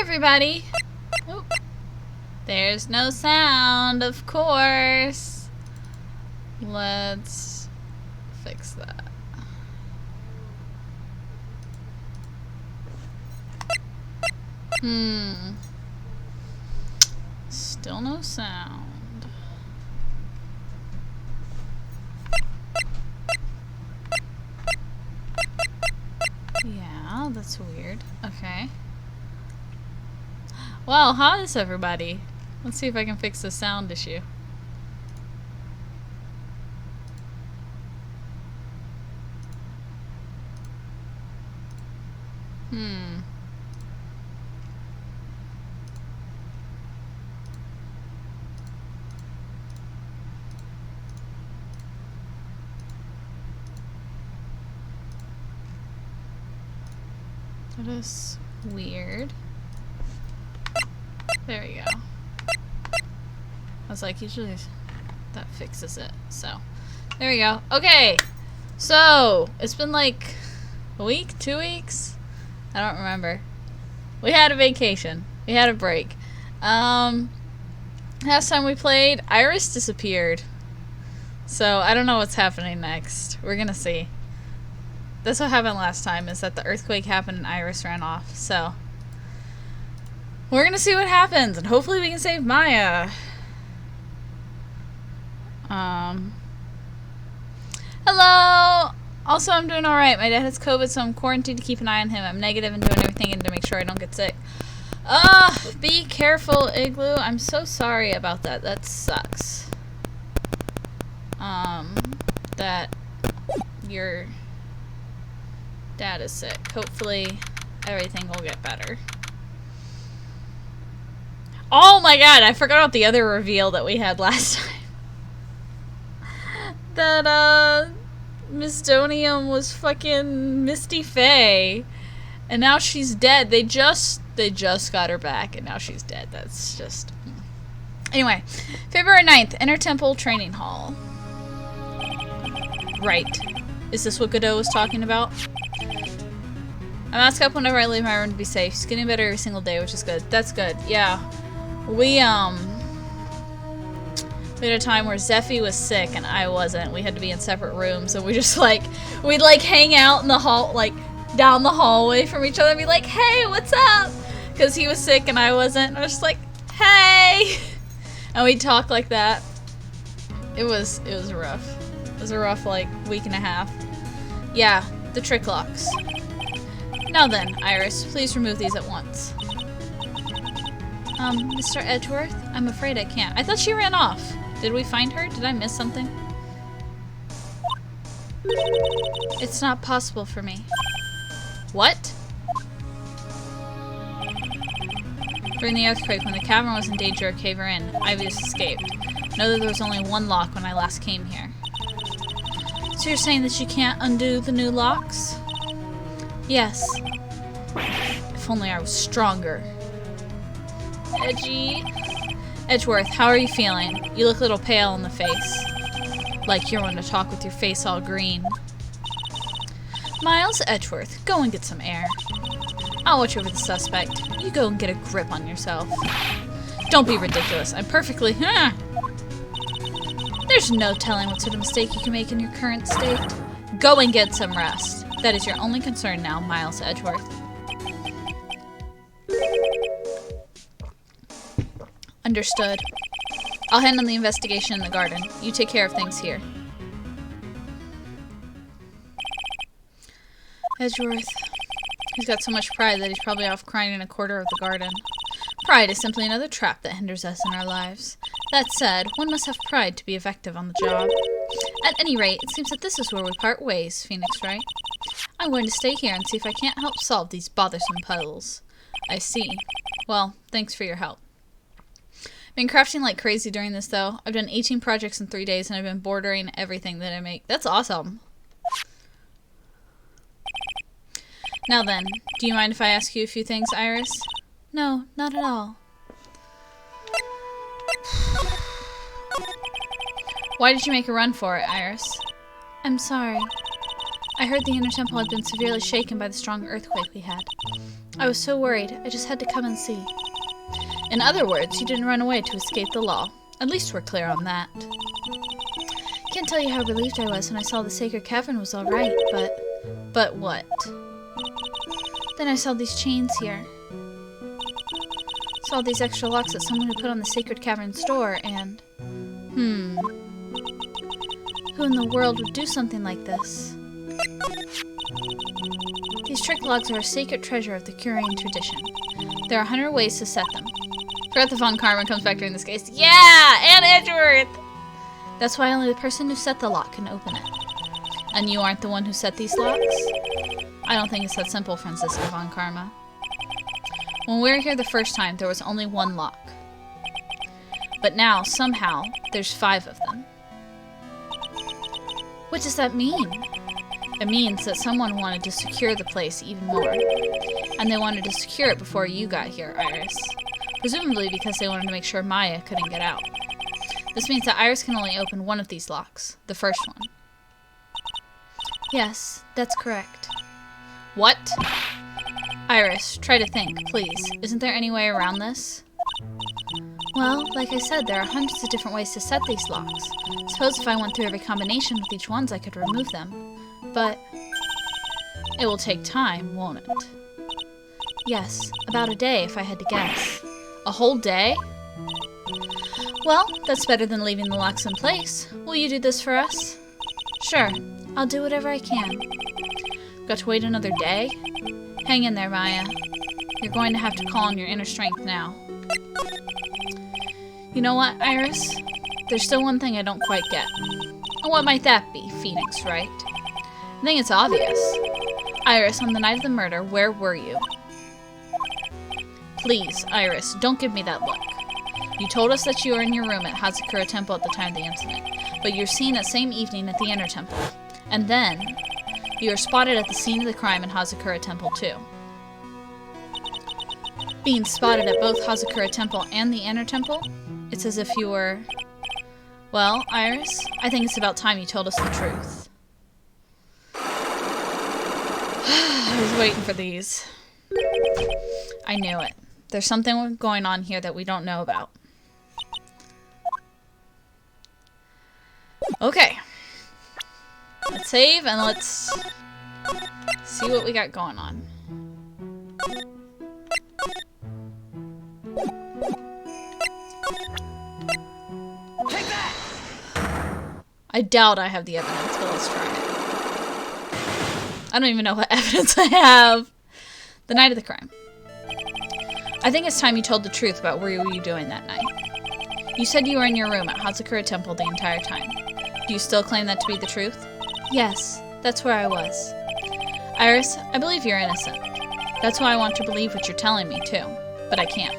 everybody! Oop. There's no sound, of course. Let's fix that. Still no sound. Yeah, that's weird. Okay. Well, how is everybody? Let's see if I can fix the sound issue. That is weird. There we go. I was like, usually that fixes it. So, there we go. Okay! So, it's been like a week? 2 weeks? I don't remember. We had a vacation. We had a break. Last time we played, Iris disappeared. So, I don't know what's happening next. We're gonna see. That's what happened last time, is that the earthquake happened and Iris ran off. So, we're gonna see what happens, and hopefully we can save Maya. Hello! Also, I'm doing alright. My dad has COVID, so I'm quarantined to keep an eye on him. I'm negative and doing everything to make sure I don't get sick. Be careful, Igloo. I'm so sorry about that. That sucks. That your dad is sick. Hopefully, everything will get better. Oh my god, I forgot about the other reveal that we had last time. That, Miss Donium was fucking Misty Faye. And now she's dead. They just got her back, and now she's dead. That's just... Anyway, February 9th, Inner Temple Training Hall. Right. Is this what Godot was talking about? I mask up whenever I leave my room to be safe. She's getting better every single day, which is good. That's good. Yeah. We had a time where Zeffy was sick and I wasn't. We had to be in separate rooms, and we just we'd hang out in the hall, down the hallway from each other and be like, hey, what's up? Because he was sick and I wasn't. And I was just like, hey! And we'd talk like that. It was rough. It was a rough, week and a half. Yeah, the trick locks. Now then, Iris, please remove these at once. Mr. Edgeworth? I'm afraid I can't. I thought she ran off. Did we find her? Did I miss something? It's not possible for me. What? During the earthquake, when the cavern was in danger of caving in, Ivy just escaped. Know that there was only one lock when I last came here. So you're saying that you can't undo the new locks? Yes. If only I was stronger. Edgy. Edgeworth, how are you feeling? You look a little pale in the face. Like you're one to talk with your face all green. Miles Edgeworth, go and get some air. I'll watch over the suspect. You go and get a grip on yourself. Don't be ridiculous. I'm perfectly... There's no telling what sort of mistake you can make in your current state. Go and get some rest. That is your only concern now, Miles Edgeworth. Understood. I'll handle the investigation in the garden. You take care of things here. Edgeworth. He's got so much pride that he's probably off crying in a corner of the garden. Pride is simply another trap that hinders us in our lives. That said, one must have pride to be effective on the job. At any rate, it seems that this is where we part ways, Phoenix Wright. I'm going to stay here and see if I can't help solve these bothersome puzzles. I see. Well, thanks for your help. I've been crafting like crazy during this, though. I've done 18 projects in 3 days, and I've been bordering everything that I make. That's awesome. Now then, do you mind if I ask you a few things, Iris? No, not at all. Why did you make a run for it, Iris? I'm sorry. I heard the inner temple had been severely shaken by the strong earthquake we had. I was so worried, I just had to come and see. In other words, you didn't run away to escape the law. At least we're clear on that. Can't tell you how relieved I was when I saw the sacred cavern was all right, but... But what? Then I saw these chains here. Saw these extra locks that someone had put on the sacred cavern's door, and... Who in the world would do something like this? These trick logs are a sacred treasure of the Curian tradition. There are 100 ways to set them. Forgot the Von Karma comes back during this case. Yeah! And Edgeworth! That's why only the person who set the lock can open it. And you aren't the one who set these locks? I don't think it's that simple, Francisca Von Karma. When we were here the first time, there was only one lock. But now, somehow, there's 5 of them. What does that mean? It means that someone wanted to secure the place even more. And they wanted to secure it before you got here, Iris. Presumably because they wanted to make sure Maya couldn't get out. This means that Iris can only open one of these locks, the first one. Yes, that's correct. What? Iris, try to think, please. Isn't there any way around this? Well, like I said, there are hundreds of different ways to set these locks. Suppose if I went through every combination with each one, I could remove them. But it will take time, won't it? Yes, about a day if I had to guess. A whole day? Well, that's better than leaving the locks in place. Will you do this for us? Sure, I'll do whatever I can. Got to wait another day? Hang in there, Maya. You're going to have to call on your inner strength now. You know what, Iris? There's still one thing I don't quite get. And what might that be? Phoenix, right? I think it's obvious. Iris, on the night of the murder, where were you? Please, Iris, don't give me that look. You told us that you were in your room at Hazakura Temple at the time of the incident, but you're seen that same evening at the Inner Temple. And then, you are spotted at the scene of the crime in Hazakura Temple too. Being spotted at both Hazakura Temple and the Inner Temple? It's as if you were... Well, Iris, I think it's about time you told us the truth. I was waiting for these. I knew it. There's something going on here that we don't know about. Okay. Let's save and let's see what we got going on. Take that! I doubt I have the evidence, but let's try it. I don't even know what evidence I have. The night of the crime. I think it's time you told the truth about where you were doing that night. You said you were in your room at Hazakura Temple the entire time. Do you still claim that to be the truth? Yes, that's where I was. Iris, I believe you're innocent. That's why I want to believe what you're telling me, too. But I can't.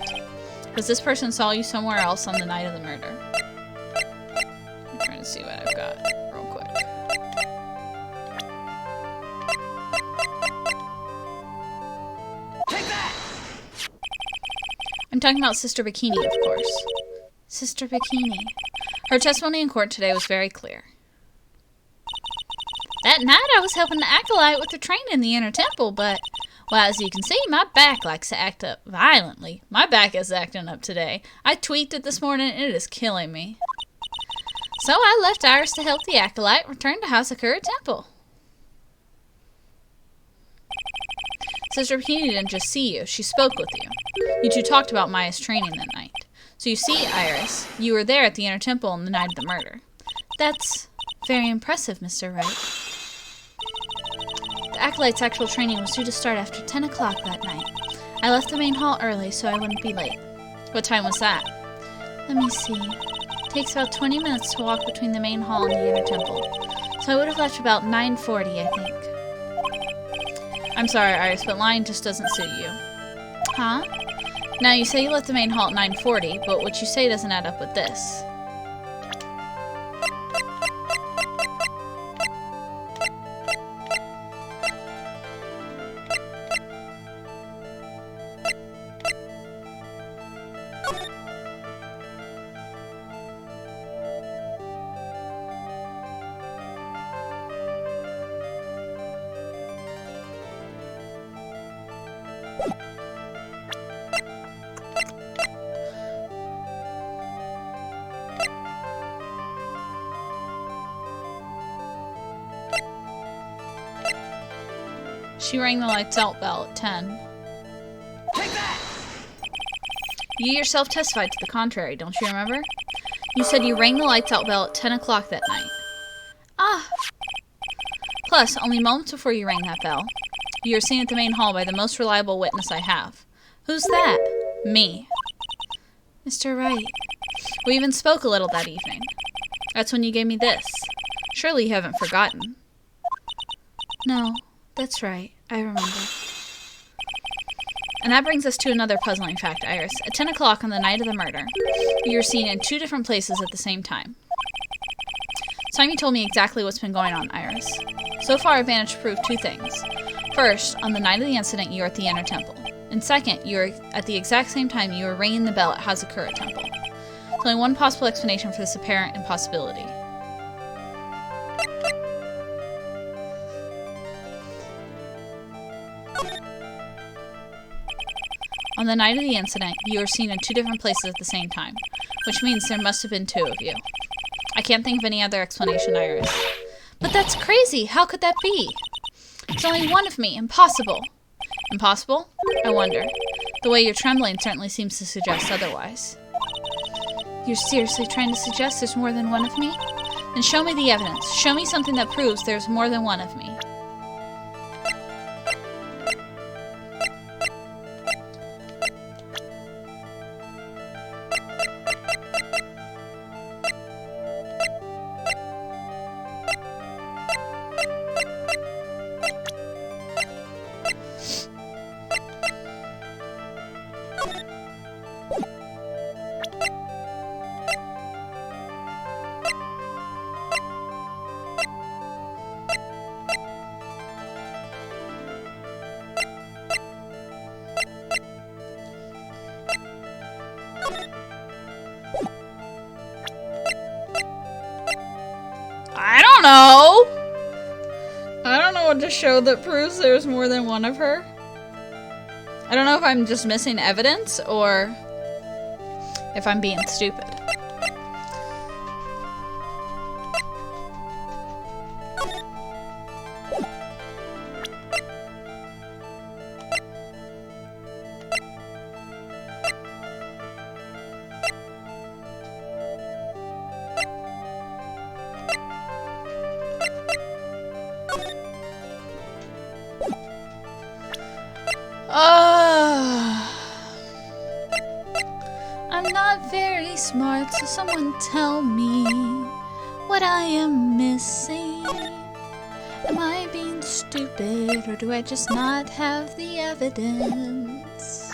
Because this person saw you somewhere else on the night of the murder. I'm trying to see what I've got real quick. Take that! I'm talking about Sister Bikini, of course. Sister Bikini. Her testimony in court today was very clear. That night I was helping the acolyte with her training in the Inner Temple, but, well, as you can see, my back likes to act up violently. My back is acting up today. I tweaked it this morning and it is killing me. So I left Iris to help the acolyte and returned to Hazakura Temple. Sister Bikini didn't just see you, she spoke with you. You two talked about Maya's training that night. So you see, Iris, you were there at the Inner Temple on the night of the murder. That's very impressive, Mr. Wright. The acolyte's actual training was due to start after 10 o'clock that night. I left the main hall early so I wouldn't be late. What time was that? Let me see. It takes about 20 minutes to walk between the main hall and the Inner Temple. So I would have left about 9:40, I think. I'm sorry, Iris, but lying just doesn't suit you. Huh? Now, you say you left the main hall at 9:40, but what you say doesn't add up with this. She rang the lights out bell at 10. Take that! You yourself testified to the contrary, don't you remember? You said you rang the lights out bell at 10 o'clock that night. Ah! Plus, only moments before you rang that bell, you were seen at the main hall by the most reliable witness I have. Who's that? Me. Mr. Wright. We even spoke a little that evening. That's when you gave me this. Surely you haven't forgotten. No, that's right. I remember. And that brings us to another puzzling fact, Iris. At 10 o'clock on the night of the murder, you were seen in 2 different places at the same time. Simon told me exactly what's been going on, Iris. So far, I've managed to prove 2 things. First, on the night of the incident, you were at the Inner Temple. And second, you were at the exact same time you were ringing the bell at Hazakura Temple. There's only one possible explanation for this apparent impossibility. On the night of the incident, you were seen in 2 different places at the same time, which means there must have been 2 of you. I can't think of any other explanation, Iris. But that's crazy! How could that be? There's only one of me. Impossible. Impossible? I wonder. The way you're trembling certainly seems to suggest otherwise. You're seriously trying to suggest there's more than one of me? Then show me the evidence. Show me something that proves there's more than one of me. I don't know what to show that proves there's more than one of her. I don't know if I'm just missing evidence or if I'm being stupid. I'm not very smart, so someone tell me what I am missing. Am I being stupid, or do I just not have the evidence?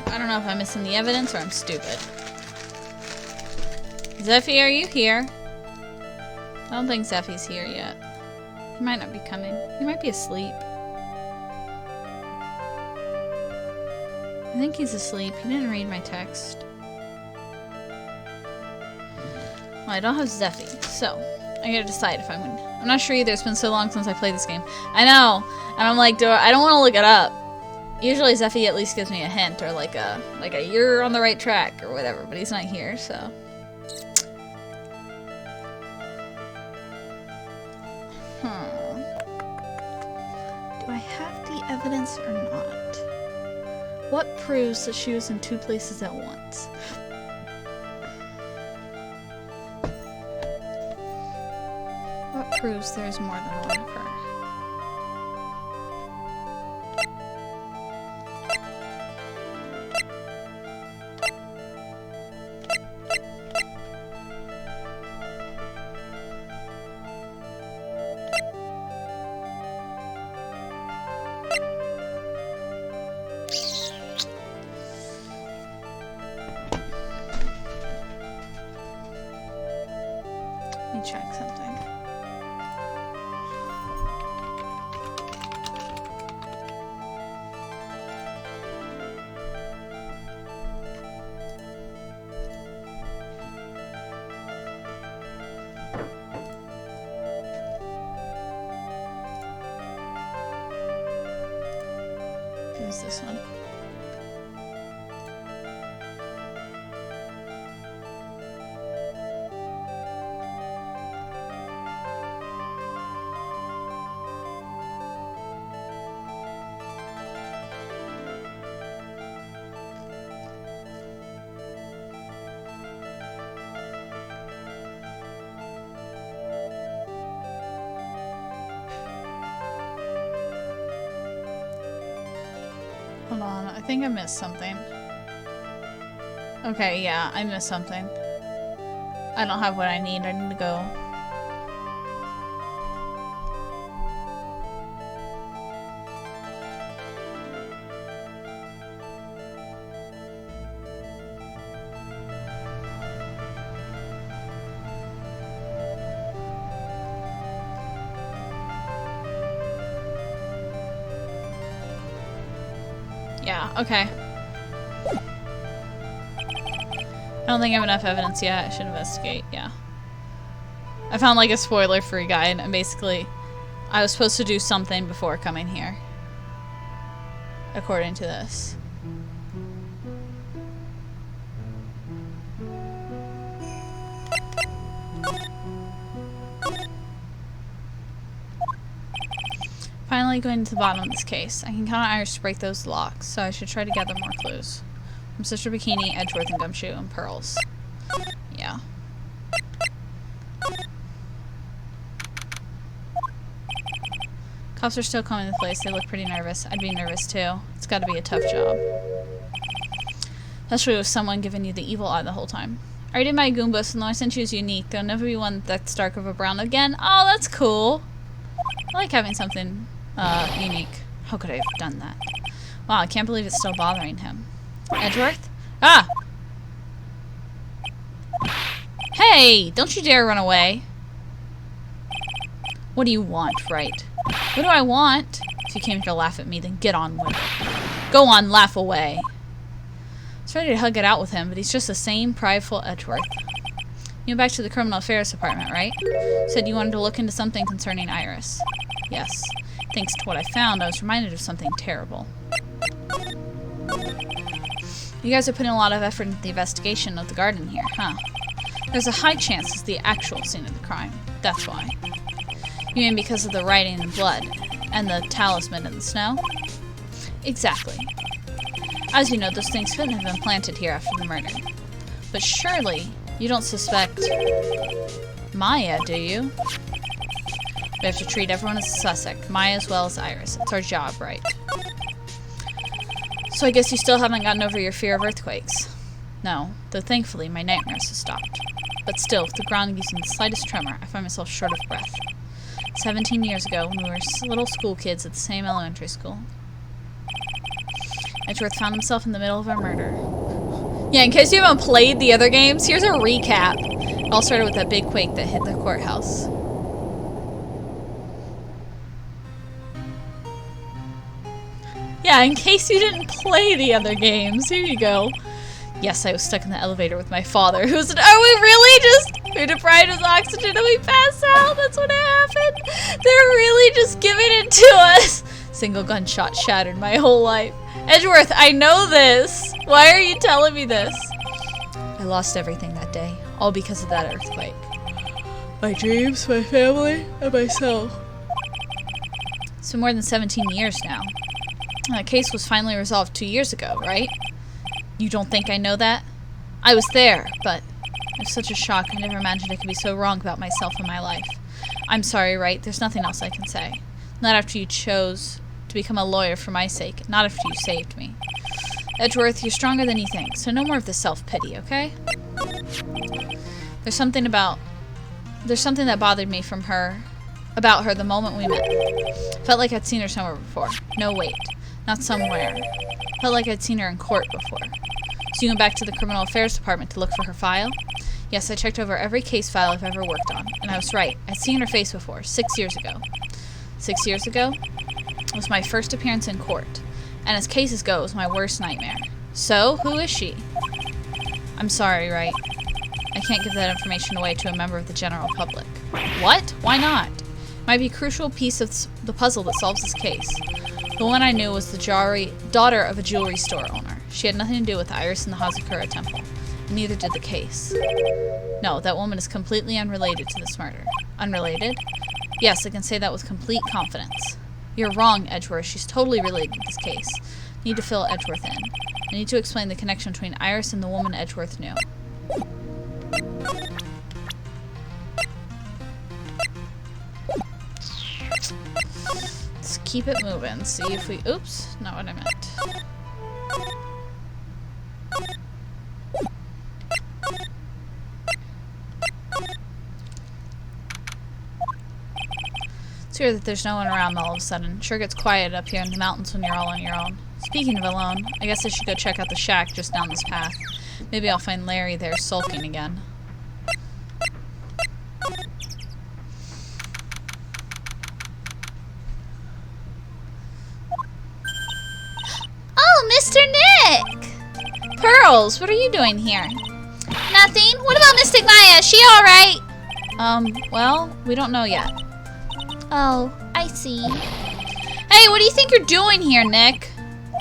I don't know if I'm missing the evidence or I'm stupid. Zeffy, are you here? I don't think Zeffy's here yet. He might not be coming. He might be asleep. I think he's asleep. He didn't read my text. Well, I don't have Zeffy, so I gotta decide if I'm gonna... I'm not sure either. It's been so long since I played this game. I know! And I'm like, I don't want to look it up. Usually Zeffy at least gives me a hint or like a you're on the right track or whatever, but he's not here, so. Do I have the evidence or not? What proves that she was in 2 places at once? What proves there's more than one of her? Let me check something. use this one. Hold on, I think I missed something. Okay, yeah, I missed something. I don't have what I need to go. Yeah, okay. I don't think I have enough evidence yet. I should investigate, yeah. I found like a spoiler-free guide, and basically I was supposed to do something before coming here. According to this. Finally going to the bottom of this case. I can count on Iris to break those locks, so I should try to gather more clues. From Sister Bikini, Edgeworth, and Gumshoe, and Pearls. Yeah. Cops are still coming to the place. They look pretty nervous. I'd be nervous too. It's gotta be a tough job. Especially with someone giving you the evil eye the whole time. I already did my Goombas, and though I sent you is unique, there'll never be one that's dark of a brown again. Oh, that's cool. I like having something unique. How could I have done that? Wow, I can't believe it's still bothering him. Edgeworth? Ah! Hey! Don't you dare run away. What do you want, Wright? What do I want? If you came here to laugh at me, then get on with it. Go on, laugh away. I was ready to hug it out with him, but he's just the same prideful Edgeworth. You went back to the Criminal Affairs Department, right? Said you wanted to look into something concerning Iris. Yes. Thanks to what I found, I was reminded of something terrible. You guys are putting a lot of effort into the investigation of the garden here, huh? There's a high chance it's the actual scene of the crime. That's why. You mean because of the writing in blood and the talisman in the snow? Exactly. As you know, those things couldn't have been planted here after the murder. But surely, you don't suspect Maya, do you? We have to treat everyone as a suspect, Maya as well as Iris. It's our job, right? So I guess you still haven't gotten over your fear of earthquakes. No, though thankfully my nightmares have stopped. But still, if the ground gives me the slightest tremor, I find myself short of breath. 17 years ago, when we were little school kids at the same elementary school, Edgeworth found himself in the middle of a murder. Yeah, in case you haven't played the other games, here's a recap. It all started with that big quake that hit the courthouse. Yeah, in case you didn't play the other games, here you go. Yes, I was stuck in the elevator with my father, who said, "Are we really just... We're deprived of oxygen and we pass out? That's what happened? They're really just giving it to us." Single gunshot shattered my whole life. Edgeworth, I know this. Why are you telling me this? I lost everything that day, all because of that earthquake. My dreams, my family, and myself. It's been more than 17 years now. That case was finally resolved 2 years ago, right? You don't think I know that? I was there, but it was such a shock. I never imagined I could be so wrong about myself and my life. I'm sorry, Wright. There's nothing else I can say. Not after you chose to become a lawyer for my sake. Not after you saved me. Edgeworth, you're stronger than you think, so no more of the self-pity, okay? There's something that bothered me about her the moment we met. Felt like I'd seen her somewhere before. No, wait. Not somewhere. Felt like I'd seen her in court before. So you went back to the Criminal Affairs Department to look for her file? Yes, I checked over every case file I've ever worked on. And I was right. I'd seen her face before, 6 years ago. 6 years ago? It was my first appearance in court. And as cases go, it was my worst nightmare. So, who is she? I'm sorry, Wright. I can't give that information away to a member of the general public. What? Why not? It might be a crucial piece of the puzzle that solves this case. The one I knew was the daughter of a jewelry store owner. She had nothing to do with Iris and the Hazakura temple. And neither did the case. No, that woman is completely unrelated to this murder. Unrelated? Yes, I can say that with complete confidence. You're wrong, Edgeworth. She's totally related to this case. Need to fill Edgeworth in. I need to explain the connection between Iris and the woman Edgeworth knew. Let's keep it moving. See if we... Oops, not what I meant. It's weird that there's no one around all of a sudden. Sure gets quiet up here in the mountains when you're all on your own. Speaking of alone, I guess I should go check out the shack just down this path. Maybe I'll find Larry there sulking again. Oh, Mr. Nick! Pearls, what are you doing here? Nothing. What about Mystic Maya? Is she alright? Well, we don't know yet. Oh, I see. Hey, what do you think you're doing here, Nick?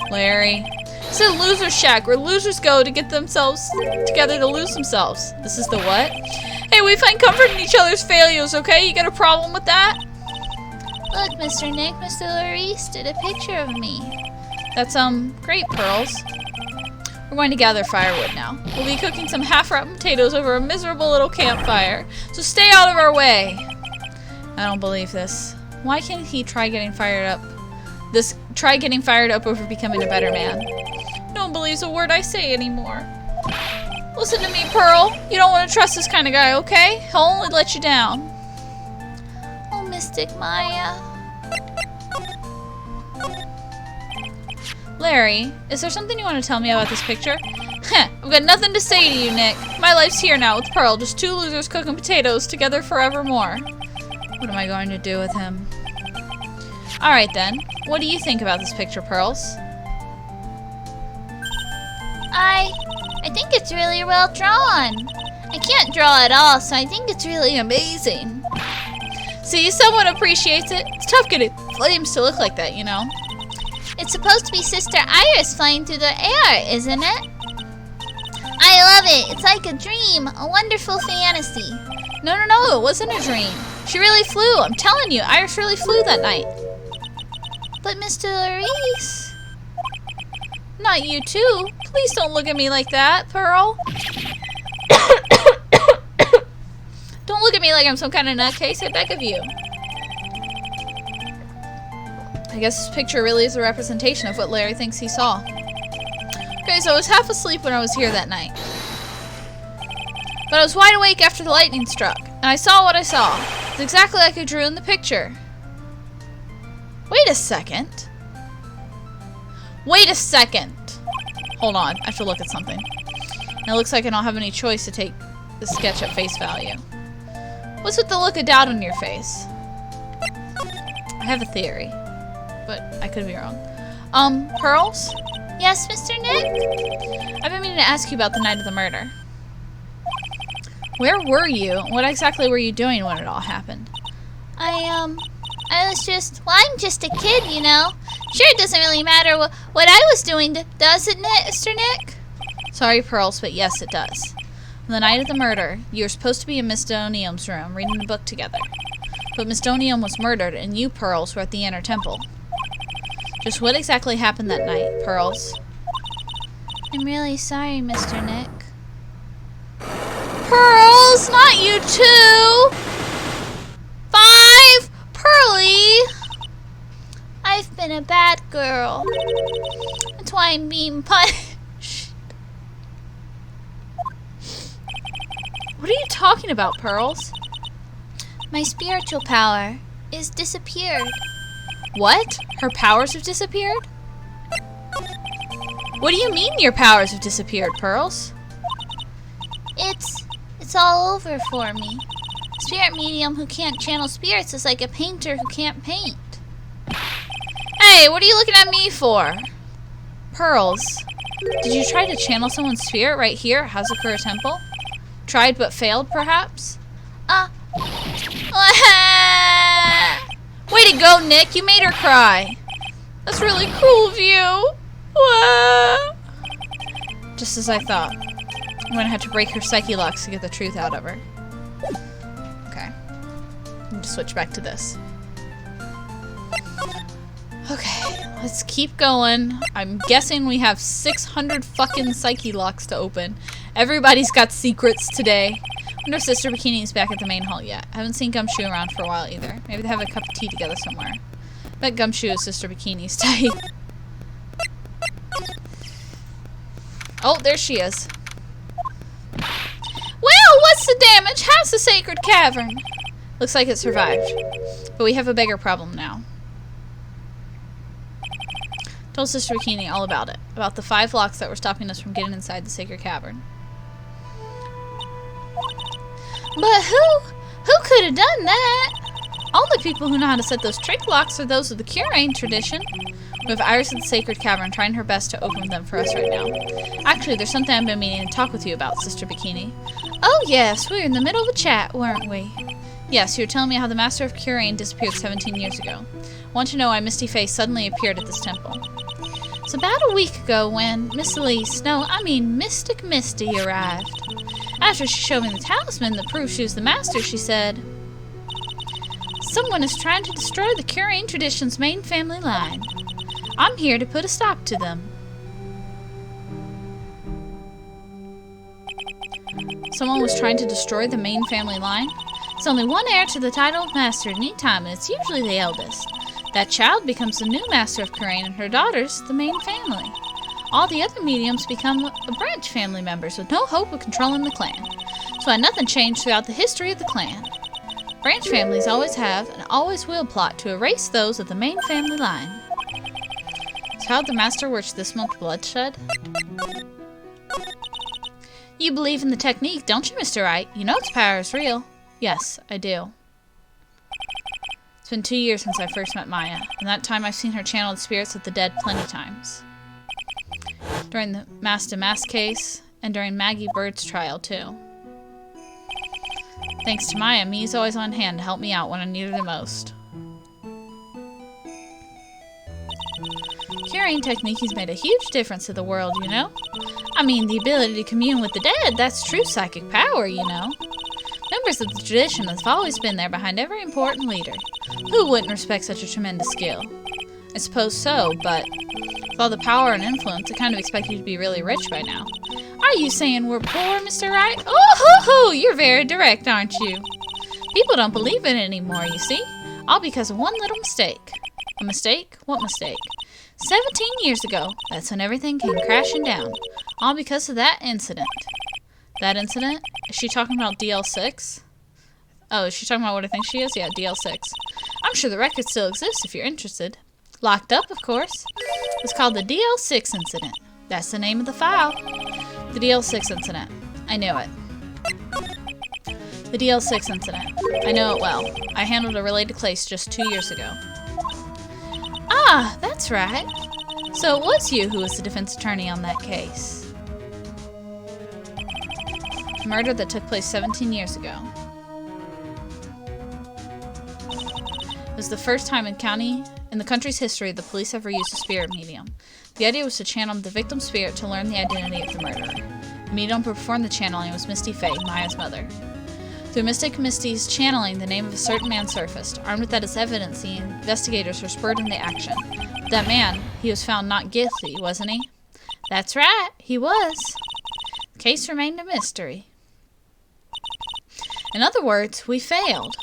Larry. It's a loser shack where losers go to get themselves together to lose themselves. This is the what? Hey, we find comfort in each other's failures, okay? You got a problem with that? Look, Mr. Nick, Mr. Larice did a picture of me. That's, great, Pearls. We're going to gather firewood now. We'll be cooking some half-rotten potatoes over a miserable little campfire. So stay out of our way. I don't believe this. Why can't he try getting fired up? Try getting fired up over becoming a better man. No one believes a word I say anymore. Listen to me, Pearl. You don't want to trust this kind of guy, okay? He'll only let you down. Oh, Mystic Maya. Larry, is there something you want to tell me about this picture? Heh, I've got nothing to say to you, Nick. My life's here now with Pearl, just two losers cooking potatoes together forevermore. What am I going to do with him? Alright then, what do you think about this picture, Pearls? I think it's really well drawn. I can't draw at all, so I think it's really amazing. See, someone appreciates it. It's tough getting flames to look like that, you know. It's supposed to be Sister Iris flying through the air, isn't it? I love it. It's like a dream, a wonderful fantasy. No, it wasn't a dream. She really flew. I'm telling you, Iris really flew that night. But Mr. Larice... Not you too. Please don't look at me like that, Pearl. Don't look at me like I'm some kind of nutcase, I beg of you. I guess this picture really is a representation of what Larry thinks he saw. Okay, so I was half asleep when I was here that night. But I was wide awake after the lightning struck, and I saw what I saw. It's exactly like I drew in the picture. Wait a second. Wait a second. Hold on, I have to look at something. And it looks like I don't have any choice to take the sketch at face value. What's with the look of doubt on your face? I have a theory, but I could be wrong. Pearls? Yes, Mr. Nick? I've been meaning to ask you about the night of the murder. Where were you? What exactly were you doing when it all happened? I was just, well, I'm just a kid, you know. Sure, it doesn't really matter what I was doing, does it, Mr. Nick? Sorry, Pearls, but yes, it does. On the night of the murder, you were supposed to be in Miss Donium's room reading a book together. But Miss Donium was murdered, and you, Pearls, were at the inner temple. Just what exactly happened that night, Pearls? I'm really sorry, Mr. Nick. Pearls, not you too! 5! Pearly! I've been a bad girl. That's why I'm being punished. What are you talking about, Pearls? My spiritual power is disappeared. What? Her powers have disappeared? What do you mean your powers have disappeared, Pearls? It's all over for me. Spirit medium who can't channel spirits is like a painter who can't paint. Hey, what are you looking at me for? Pearls, did you try to channel someone's spirit right here at Hazakura Temple? Tried but failed, perhaps? Way to go, Nick. You made her cry. That's really cruel of you. Wah. Just as I thought. I'm gonna have to break her psyche locks to get the truth out of her. Okay. I'm gonna switch back to this. Okay, let's keep going. I'm guessing we have 600 fucking psyche locks to open. Everybody's got secrets today. I wonder if Sister Bikini's back at the main hall yet. I haven't seen Gumshoe around for a while either. Maybe they have a cup of tea together somewhere. Bet Gumshoe is Sister Bikini's type. Oh, there she is. Well, what's the damage? How's the sacred cavern? Looks like it survived. But we have a bigger problem now. Told Sister Bikini all about it. About the 5 locks that were stopping us from getting inside the sacred cavern. But who could have done that? Only people who know how to set those trick locks are those of the Curane tradition. We have Iris at the sacred cavern trying her best to open them for us right now. Actually, there's something I've been meaning to talk with you about, Sister Bikini. Oh yes, we were in the middle of a chat, weren't we? Yes, you were telling me how the Master of Curane disappeared 17 years ago. Want to know why Misty Face suddenly appeared at this temple? It's about a week ago when Miss Elise, no, I mean Mystic Misty, arrived. After she showed me the talisman that proved she was the Master, she said, "Someone is trying to destroy the Curane tradition's main family line. I'm here to put a stop to them." Someone was trying to destroy the main family line? It's only one heir to the title of Master at any time, and it's usually the eldest. That child becomes the new Master of Curane, and her daughters the main family. All the other mediums become branch family members with no hope of controlling the clan. That's why nothing changed throughout the history of the clan. Branch families always have and always will plot to erase those of the main family line. So how'd the Master work this much bloodshed? You believe in the technique, don't you, Mr. Wright? You know its power is real. Yes, I do. It's been 2 years since I first met Maya. In that time I've seen her channel the spirits of the dead plenty times. During the Mass case, and during Maggie Bird's trial, too. Thanks to Maya, Me's always on hand to help me out when I needed it most. Curing technique has made a huge difference to the world, you know? I mean, the ability to commune with the dead, that's true psychic power, you know? Members of the tradition have always been there behind every important leader. Who wouldn't respect such a tremendous skill? I suppose so, but with all the power and influence, I kind of expect you to be really rich by now. Are you saying we're poor, Mr. Wright? Oh, you're very direct, aren't you? People don't believe it anymore, you see? All because of one little mistake. A mistake? What mistake? 17 years ago, that's when everything came crashing down. All because of that incident. That incident? Is she talking about Dl6? Oh, is she talking about what I think she is? Yeah, Dl6. I'm sure the record still exists if you're interested. Locked up, of course. It's called the Dl6 Incident. That's the name of the file. The Dl6 Incident. I knew it. The Dl6 Incident. I know it well. I handled a related case just 2 years ago. Ah, that's right. So it was you who was the defense attorney on that case. A murder that took place 17 years ago. It was the first time in the country's history the police ever used a spirit medium. The idea was to channel the victim's spirit to learn the identity of the murderer. The medium who performed the channeling was Misty Faye, Maya's mother. Through Mystic Misty's channeling, the name of a certain man surfaced. Armed with that as evidence, the investigators were spurred into action. But that man, he was found not guilty, wasn't he? That's right, he was. The case remained a mystery. In other words, we failed.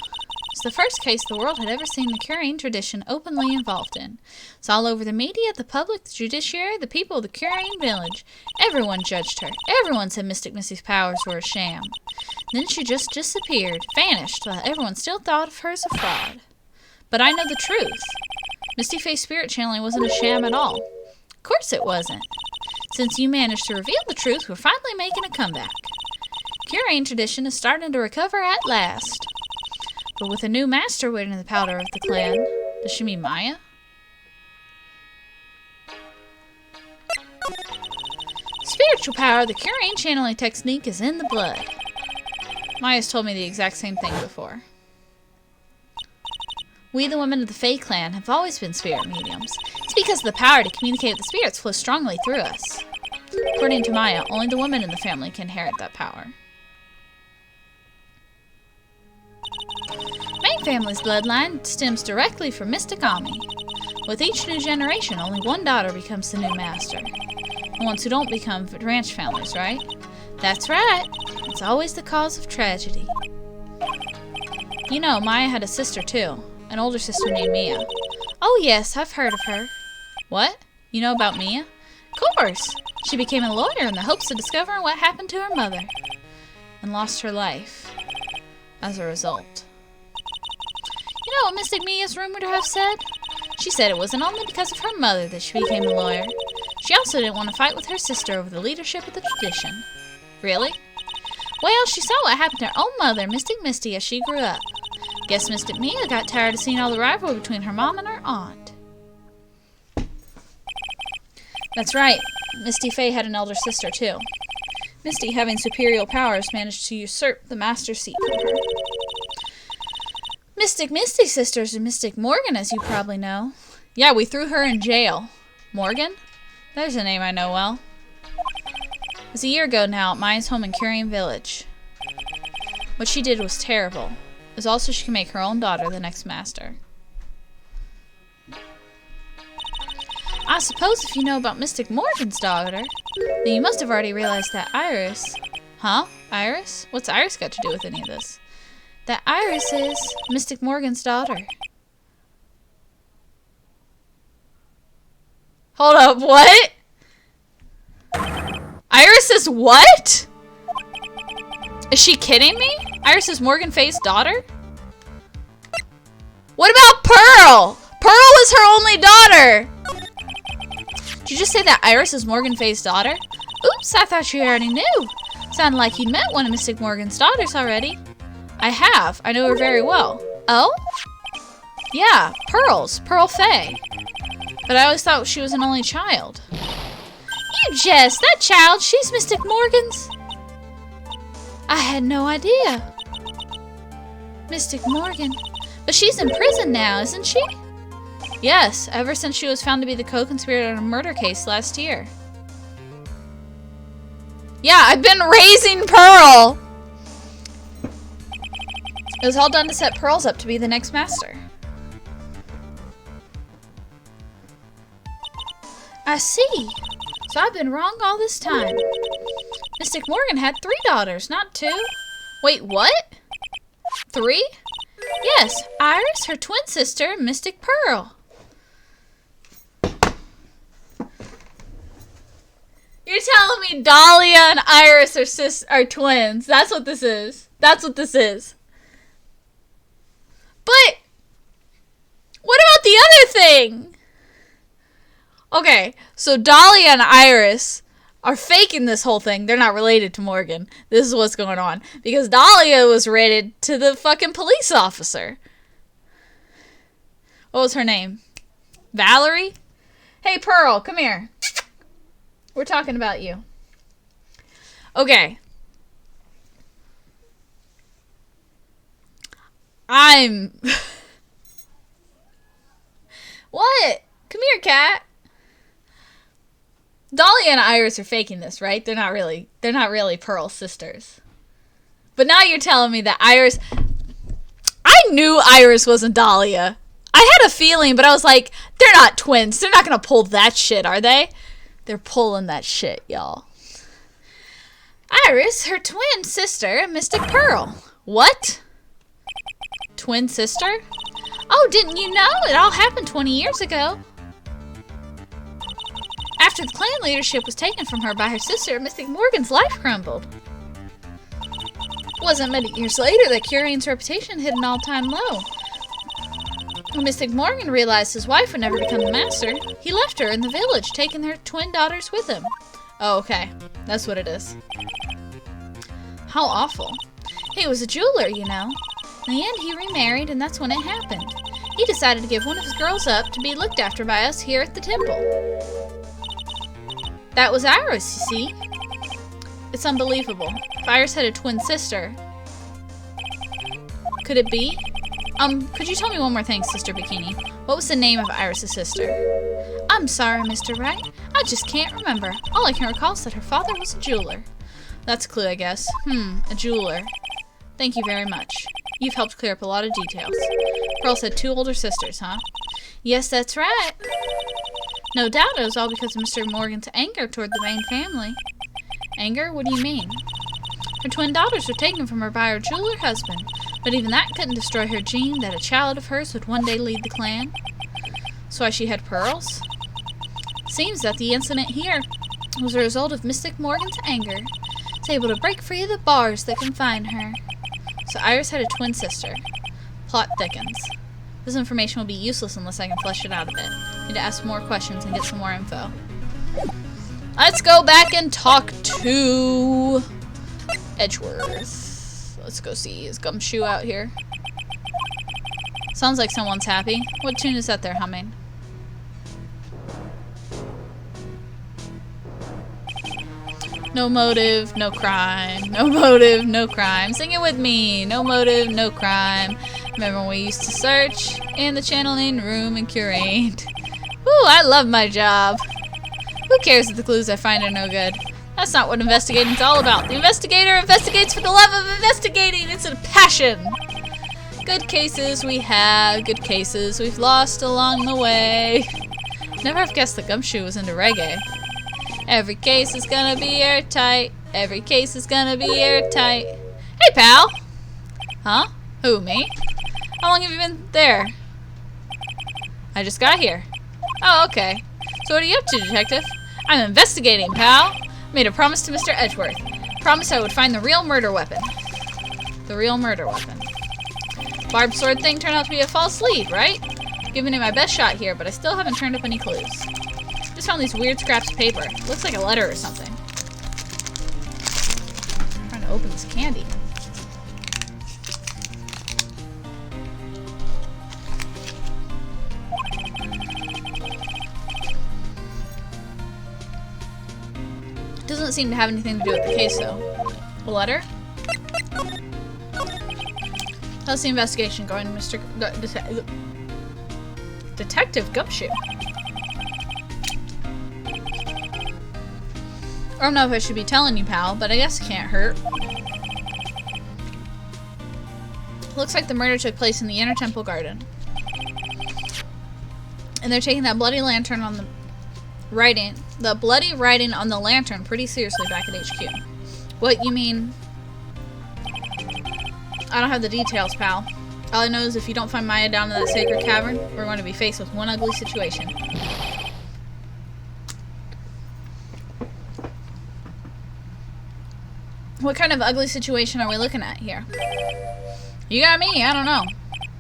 It's the first case the world had ever seen the Curane tradition openly involved in. It's all over the media, the public, the judiciary, the people of the Curane village. Everyone judged her. Everyone said Mystic Missy's powers were a sham. Then she just disappeared, vanished, while everyone still thought of her as a fraud. But I know the truth. Misty Faye's spirit channeling wasn't a sham at all. Of course it wasn't. Since you managed to reveal the truth, we're finally making a comeback. Curane tradition is starting to recover at last. But with a new master waiting in the powder of the clan, does she mean Maya? Spiritual power, the Curane channeling technique is in the blood. Maya's told me the exact same thing before. We, the women of the Fae clan, have always been spirit mediums. It's because the power to communicate with the spirits flows strongly through us. According to Maya, only the women in the family can inherit that power. My family's bloodline stems directly from Mystic Ami. With each new generation, only one daughter becomes the new master. The ones who don't become ranch families, right? That's right. It's always the cause of tragedy. You know, Maya had a sister too. An older sister named Mia. Oh yes, I've heard of her. What? You know about Mia? Of course. She became a lawyer in the hopes of discovering what happened to her mother. And lost her life as a result. You know what Mystic Mia is rumored to have said? She said it wasn't only because of her mother that she became a lawyer. She also didn't want to fight with her sister over the leadership of the tradition. Really? Well, she saw what happened to her own mother, Mystic Misty, as she grew up. Guess Mystic Mia got tired of seeing all the rivalry between her mom and her aunt. That's right. Misty Faye had an elder sister, too. Misty, having superior powers, managed to usurp the master seat from her. Mystic Misty's sister is Mystic Morgan, as you probably know. Yeah, we threw her in jail. Morgan? There's a name I know well. It was a year ago now at Maya's home in Curian Village. What she did was terrible. It was also she could make her own daughter the next master. I suppose if you know about Mystic Morgan's daughter, then you must have already realized that Iris... Huh? Iris? What's Iris got to do with any of this? That Iris is Mystic Morgan's daughter. Hold up, what? Iris is what? Is she kidding me? Iris is Morgan Faye's daughter? What about Pearl? Pearl is her only daughter! Did you just say that Iris is Morgan Faye's daughter? Oops, I thought you already knew. Sounded like you'd met one of Mystic Morgan's daughters already. I have. I know her very well. Oh? Yeah, Pearl Faye. But I always thought she was an only child. You jest! That child, she's Mystic Morgan's. I had no idea. Mystic Morgan. But she's in prison now, isn't she? Yes, ever since she was found to be the co-conspirator in a murder case last year. Yeah, I've been raising Pearl! It was all done to set Pearls up to be the next master. I see. So I've been wrong all this time. Mystic Morgan had 3 daughters, not 2. Wait, what? 3? Yes, Iris, her twin sister, and Mystic Pearl. You're telling me Dahlia and Iris are twins. That's what this is. That's what this is. But what about the other thing? Okay, so Dahlia and Iris are faking this whole thing. They're not related to Morgan. This is what's going on. Because Dahlia was related to the fucking police officer. What was her name? Valerie? Hey, Pearl, come here. We're talking about you. Okay. What? Come here, cat. Dahlia and Iris are faking this, right? They're not really Pearl's sisters. But now you're telling me that Iris... I knew Iris wasn't Dahlia. I had a feeling, but I was like, they're not twins. They're not gonna pull that shit, are they? They're pulling that shit, y'all. Iris, her twin sister, Mystic Pearl. What? Twin sister? Oh, didn't you know? It all happened 20 years ago. After the clan leadership was taken from her by her sister, Mystic Morgan's life crumbled. It wasn't many years later that Curian's reputation hit an all-time low. When Mystic Morgan realized his wife would never become the master, he left her in the village, taking her twin daughters with him. Oh, okay. That's what it is. How awful. He was a jeweler, you know. In the end, he remarried, and that's when it happened. He decided to give one of his girls up to be looked after by us here at the temple. That was Iris, you see. It's unbelievable. If Iris had a twin sister, could it be? Could you tell me one more thing, Sister Bikini? What was the name of Iris' sister? I'm sorry, Mr. Wright. I just can't remember. All I can recall is that her father was a jeweler. That's a clue, I guess. A jeweler. Thank you very much. You've helped clear up a lot of details. Pearl said 2 older sisters, huh? Yes, that's right. No doubt it was all because of Mr. Morgan's anger toward the Vane family. Anger? What do you mean? Her twin daughters were taken from her by her jeweler husband, but even that couldn't destroy her gene that a child of hers would one day lead the clan. So why she had pearls? Seems that the incident here was a result of Mystic Morgan's anger. It's able to break free of the bars that confine her. So Iris had a twin sister. Plot thickens. This information will be useless unless I can flesh it out a bit. Need to ask more questions and get some more info. Let's go back and talk to Edgeworth. Let's go see his gumshoe out here. Sounds like someone's happy. What tune is that they're humming? No motive, no crime. No motive, no crime. Sing it with me. No motive, no crime. Remember when we used to search in the channeling room and curate? Ooh, I love my job. Who cares if the clues I find are no good? That's not what investigating's all about. The investigator investigates for the love of investigating. It's a passion. Good cases we have, good cases we've lost along the way. Never have guessed that Gumshoe was into reggae. Every case is gonna be airtight. Every case is gonna be airtight. Hey, pal! Huh? Who, me? How long have you been there? I just got here. Oh, okay. So what are you up to, detective? I'm investigating, pal. Made a promise to Mr. Edgeworth. Promised I would find the real murder weapon. The real murder weapon. Barbed sword thing turned out to be a false lead, right? Giving it my best shot here, but I still haven't turned up any clues. Just found these weird scraps of paper. Looks like a letter or something. I'm trying to open this candy. Doesn't seem to have anything to do with the case, though. A letter? How's the investigation going, Mr. Detective Gumshoe? I don't know if I should be telling you, pal, but I guess it can't hurt. Looks like the murder took place in the Inner Temple Garden. And they're taking that bloody lantern on the bloody writing on the lantern pretty seriously back at HQ. What, you mean? I don't have the details, pal. All I know is if you don't find Maya down in that sacred cavern, we're going to be faced with one ugly situation. What kind of ugly situation are we looking at here? You got me, I don't know.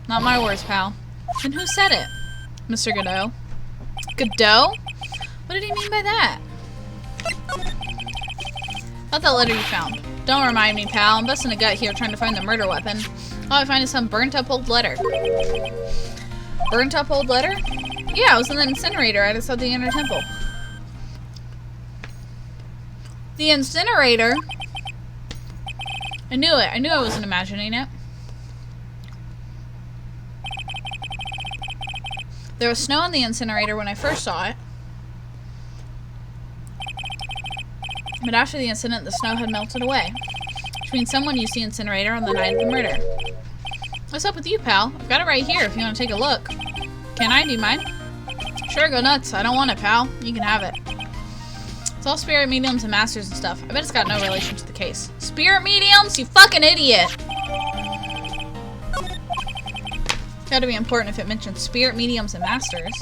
Not my words, pal. Then who said it? Mr. Godot? Godot? What did he mean by that? Not that letter you found. Don't remind me, pal. I'm busting a gut here trying to find the murder weapon. All I find is some burnt up old letter. Burnt up old letter? Yeah, it was in the incinerator right outside the Inner Temple. The incinerator? I knew it. I knew I wasn't imagining it. There was snow on the incinerator when I first saw it. But after the incident, the snow had melted away. Which means someone used the incinerator on the night of the murder. What's up with you, pal? I've got it right here if you want to take a look. Can I? Do you mind? Sure, go nuts. I don't want it, pal. You can have it. It's all spirit mediums and masters and stuff. I bet it's got no relation to the case. Spirit mediums? You fucking idiot! Gotta be important if it mentions spirit mediums and masters.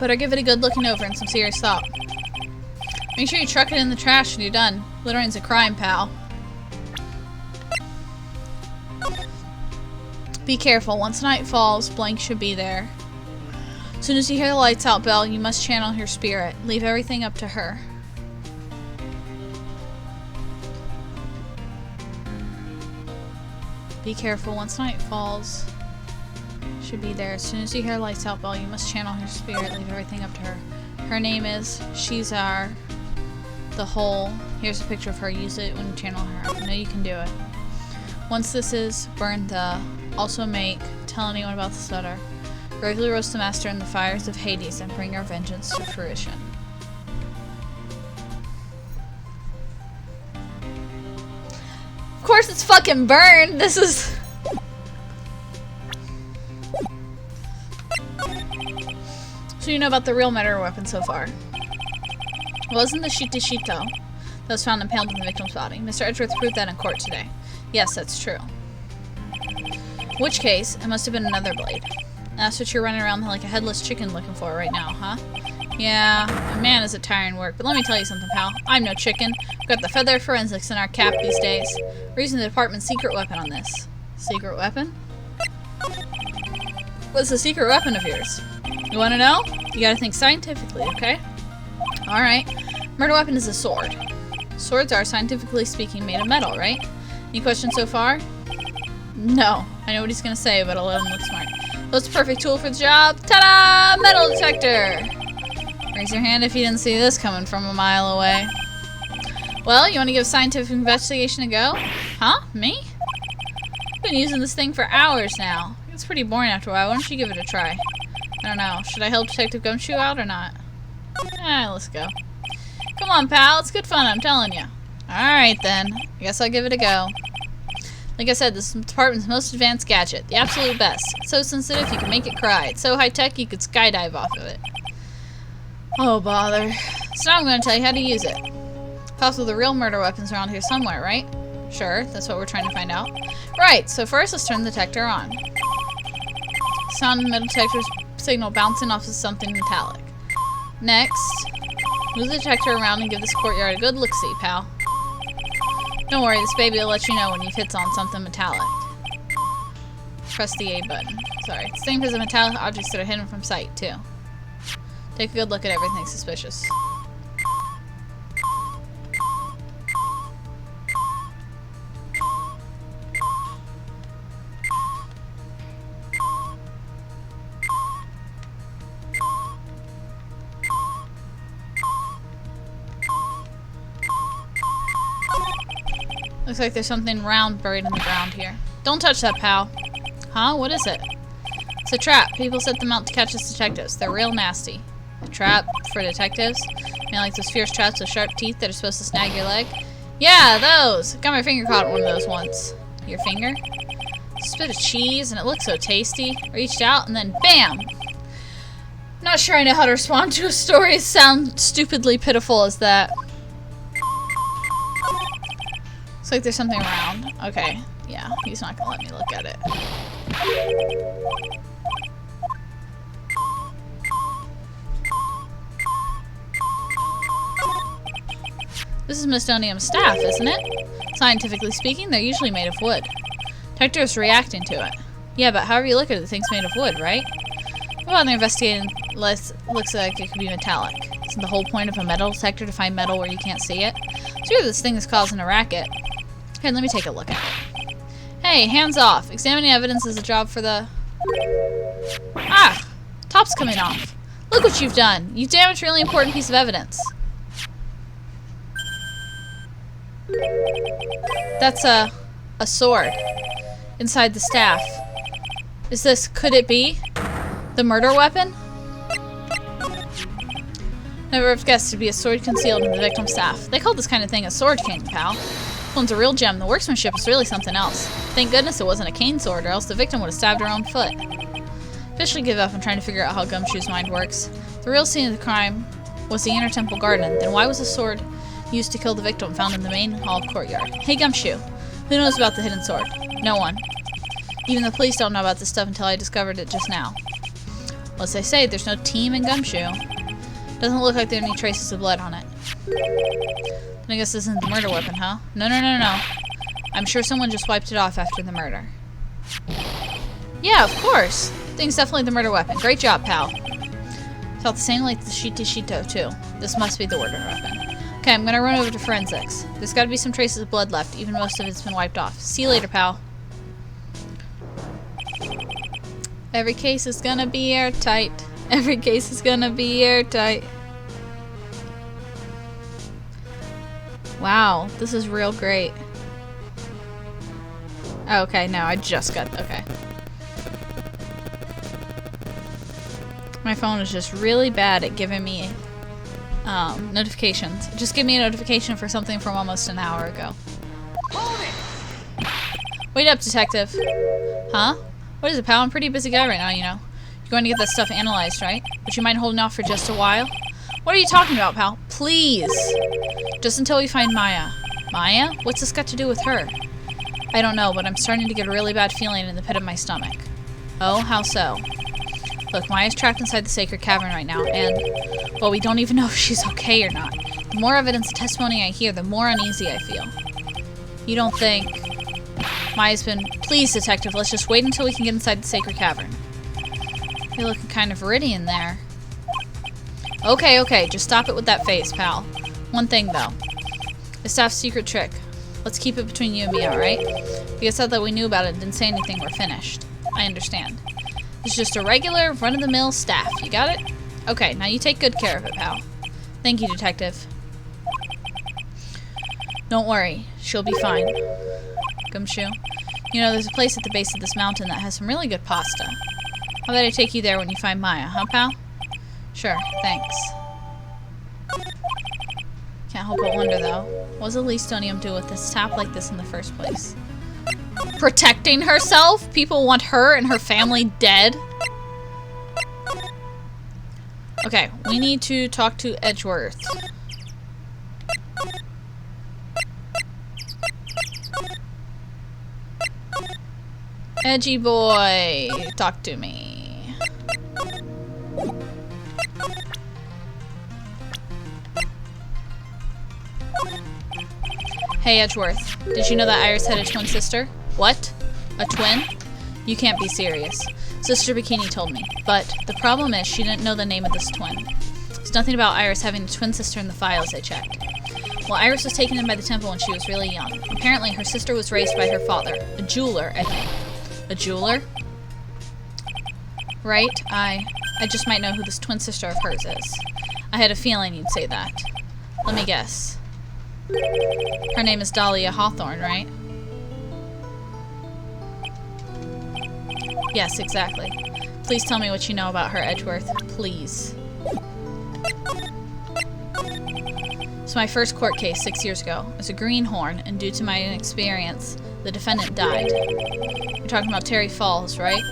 Better give it a good looking over and some serious thought. Make sure you truck it in the trash when you're done. Littering's a crime, pal. Be careful. Once night falls, Blank should be there. As soon as you hear the lights out bell, you must channel her spirit. Leave everything up to her. Be careful. Once night falls, should be there. As soon as you hear lights out bell, you must channel her spirit. Leave everything up to her. Her name is Shizar the hole. Here's a picture of her. Use it when you channel her. I know you can do it. Once this is, burn the. Also make. Tell anyone about the stutter. Regularly roast the master in the fires of Hades and bring our vengeance to fruition. Of course it's fucking burned! This is... So you know about the real murder weapon so far. It wasn't the Shito that was found impaled in the victim's body. Mr. Edgeworth proved that in court today. Yes, that's true. In which case, it must have been another blade. And that's what you're running around like a headless chicken looking for right now, huh? Yeah, man, is it tiring work. But let me tell you something, pal. I'm no chicken. We've got the feather forensics in our cap these days. We're using the department's secret weapon on this. Secret weapon? What's the secret weapon of yours? You want to know? You gotta think scientifically, okay? Alright. Murder weapon is a sword. Swords are, scientifically speaking, made of metal, right? Any questions so far? No. I know what he's gonna say, but I'll let him look smart. What's the perfect tool for the job? Ta-da! Metal detector! Raise your hand if you didn't see this coming from a mile away. Well, you want to give scientific investigation a go? Huh? Me? I've been using this thing for hours now. It's pretty boring after a while. Why don't you give it a try? I don't know. Should I help Detective Gumshoe out or not? Let's go. Come on, pal. It's good fun, I'm telling you. Alright, then. I guess I'll give it a go. Like I said, this department's most advanced gadget. The absolute best. It's so sensitive you can make it cry. It's so high-tech you could skydive off of it. Oh, bother. So now I'm going to tell you how to use it. Possibly the real murder weapon's around here somewhere, right? Sure, that's what we're trying to find out. Right, so first let's turn the detector on. Sound in the metal detector's signal bouncing off of something metallic. Next, move the detector around and give this courtyard a good look-see, pal. Don't worry, this baby will let you know when you've hit on something metallic. Press the A button. Sorry. It's the same as the metallic objects that are hidden from sight, too. Take a good look at everything suspicious. Looks like there's something round buried in the ground here. Don't touch that, pal. Huh? What is it? It's a trap. People set them out to catch us detectives. They're real nasty. A trap for detectives? You know, like those fierce traps with sharp teeth that are supposed to snag your leg? Yeah, those! Got my finger caught in one of those once. Your finger? It's a bit of cheese, and it looks so tasty. Reached out, and then BAM! Not sure I know how to respond to a story as sound stupidly pitiful as that. Looks like there's something around. Okay, yeah, he's not gonna let me look at it. This is Mistonium's staff, isn't it? Scientifically speaking, they're usually made of wood. Detector is reacting to it. Yeah, but however you look at it, the thing's made of wood, right? Well, they're investigating. Looks like it could be metallic. Isn't the whole point of a metal detector to find metal where you can't see it? It's weird this thing is causing a racket. Okay, let me take a look at it. Hey, hands off. Examining evidence is a job for the... Ah! Top's coming off. Look what you've done. You've damaged a really important piece of evidence. That's a sword inside the staff. Could it be the murder weapon? Never have guessed it'd be a sword concealed in the victim's staff. They call this kind of thing a sword cane, pal. This one's a real gem. The workmanship is really something else. Thank goodness it wasn't a cane sword, or else the victim would have stabbed her own foot. Officially give up on trying to figure out how Gumshoe's mind works. The real scene of the crime was the inner temple garden. Then why was the sword used to kill the victim found in the main hall courtyard? Hey, Gumshoe. Who knows about the hidden sword? No one. Even the police don't know about this stuff until I discovered it just now. Well, as they say, there's no team in Gumshoe. Doesn't look like there are any traces of blood on it. Then I guess this isn't the murder weapon, huh? No. I'm sure someone just wiped it off after the murder. Yeah, of course. Thing's definitely the murder weapon. Great job, pal. Felt the same like the Shito, too. This must be the murder weapon. Okay, I'm gonna run over to forensics. There's gotta be some traces of blood left, even most of it's been wiped off. See you later, pal. Every case is gonna be airtight. Every case is gonna be airtight. Wow, this is real great. Oh, okay, no, I just got... Okay. My phone is just really bad at giving me notifications. Just give me a notification for something from almost an hour ago. Hold it! Wait up, detective. Huh? What is it, pal? I'm a pretty busy guy right now, you know. You're going to get that stuff analyzed, right? Would you mind holding off for just a while? What are you talking about, pal? Please! Just until we find Maya. Maya? What's this got to do with her? I don't know, but I'm starting to get a really bad feeling in the pit of my stomach. Oh, how so? Look, Maya's trapped inside the sacred cavern right now, and, well, we don't even know if she's okay or not. The more evidence and testimony I hear, the more uneasy I feel. You don't think... Maya's been... Please, detective, let's just wait until we can get inside the sacred cavern. You're looking kind of ritty in there. Okay, okay, just stop it with that face, pal. One thing, though. The staff's secret trick. Let's keep it between you and me, alright? Because now that we knew about it and didn't say anything, we're finished. I understand. It's just a regular, run-of-the-mill staff. You got it? Okay, now you take good care of it, pal. Thank you, detective. Don't worry. She'll be fine. Gumshoe. You know, there's a place at the base of this mountain that has some really good pasta. How about I take you there when you find Maya, huh, pal? Sure, thanks. Can't help but wonder, though. What does Elistonium do with a staff like this in the first place? Protecting herself? People want her and her family dead? Okay, we need to talk to Edgeworth. Edgy boy, talk to me. Hey, Edgeworth. Did you know that Iris had a twin sister? What? A twin? You can't be serious. Sister Bikini told me. But the problem is she didn't know the name of this twin. There's nothing about Iris having a twin sister in the files I checked. Well, Iris was taken in by the temple when she was really young. Apparently, her sister was raised by her father, a jeweler, I think. A jeweler? Right? I just might know who this twin sister of hers is. I had a feeling you'd say that. Let me guess. Her name is Dahlia Hawthorne, right? Yes, exactly. Please tell me what you know about her, Edgeworth. Please. It's my first court case 6 years ago. It was a greenhorn, and due to my inexperience, the defendant died. You're talking about Terry Falls, right?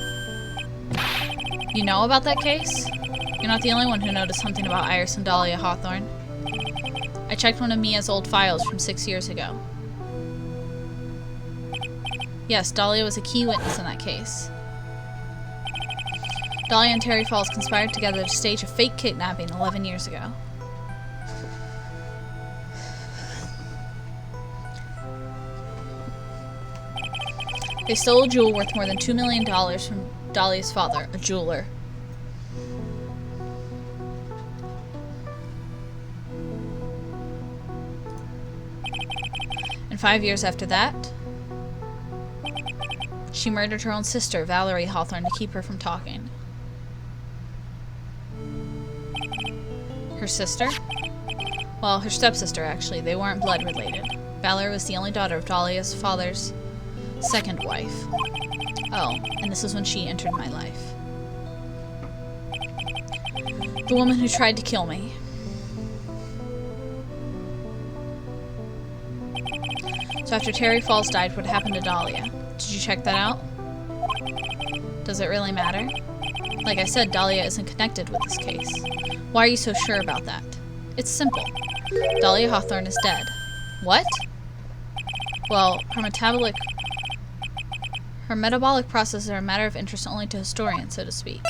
You know about that case? You're not the only one who noticed something about Iris and Dahlia Hawthorne. I checked one of Mia's old files from 6 years ago. Yes, Dahlia was a key witness in that case. Dahlia and Terry Falls conspired together to stage a fake kidnapping 11 years ago. They stole a jewel worth more than $2 million from Dahlia's father, a jeweler. And 5 years after that, she murdered her own sister, Valerie Hawthorne, to keep her from talking. Her sister? Well, her stepsister, actually. They weren't blood related. Valerie was the only daughter of Dahlia's father's second wife. Oh, and this is when she entered my life. The woman who tried to kill me. So after Terry Falls died, what happened to Dahlia? Did you check that out? Does it really matter? Like I said, Dahlia isn't connected with this case. Why are you so sure about that? It's simple. Dahlia Hawthorne is dead. What? Well, her metabolic processes are a matter of interest only to historians, so to speak.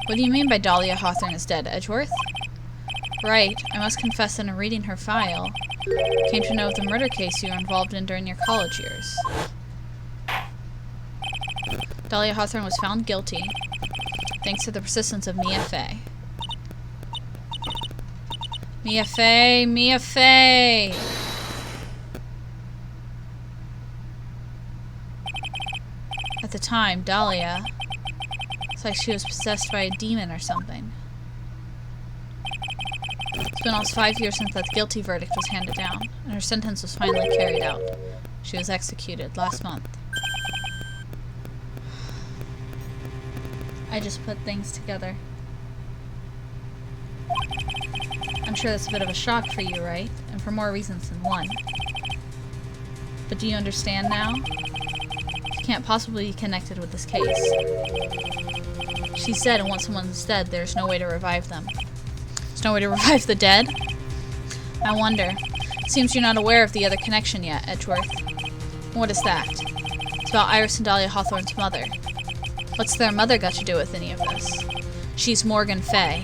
What do you mean by Dahlia Hawthorne is dead, Edgeworth? Right, I must confess that in reading her file, I came to know of the murder case you were involved in during your college years. Dahlia Hawthorne was found guilty, thanks to the persistence of Mia Fey. Mia Fey! Mia Fey! At the time, Dahlia, it's like she was possessed by a demon or something. So It's been almost 5 years since that guilty verdict was handed down, and her sentence was finally carried out. She was executed last month. I just put things together. I'm sure that's a bit of a shock for you, right? And for more reasons than one. But do you understand now? You can't possibly be connected with this case. She's dead, and once someone's dead, there's no way to revive them. There's no way to revive the dead? I wonder. It seems you're not aware of the other connection yet, Edgeworth. What is that? It's about Iris and Dahlia Hawthorne's mother. What's their mother got to do with any of this? She's Morgan Fay,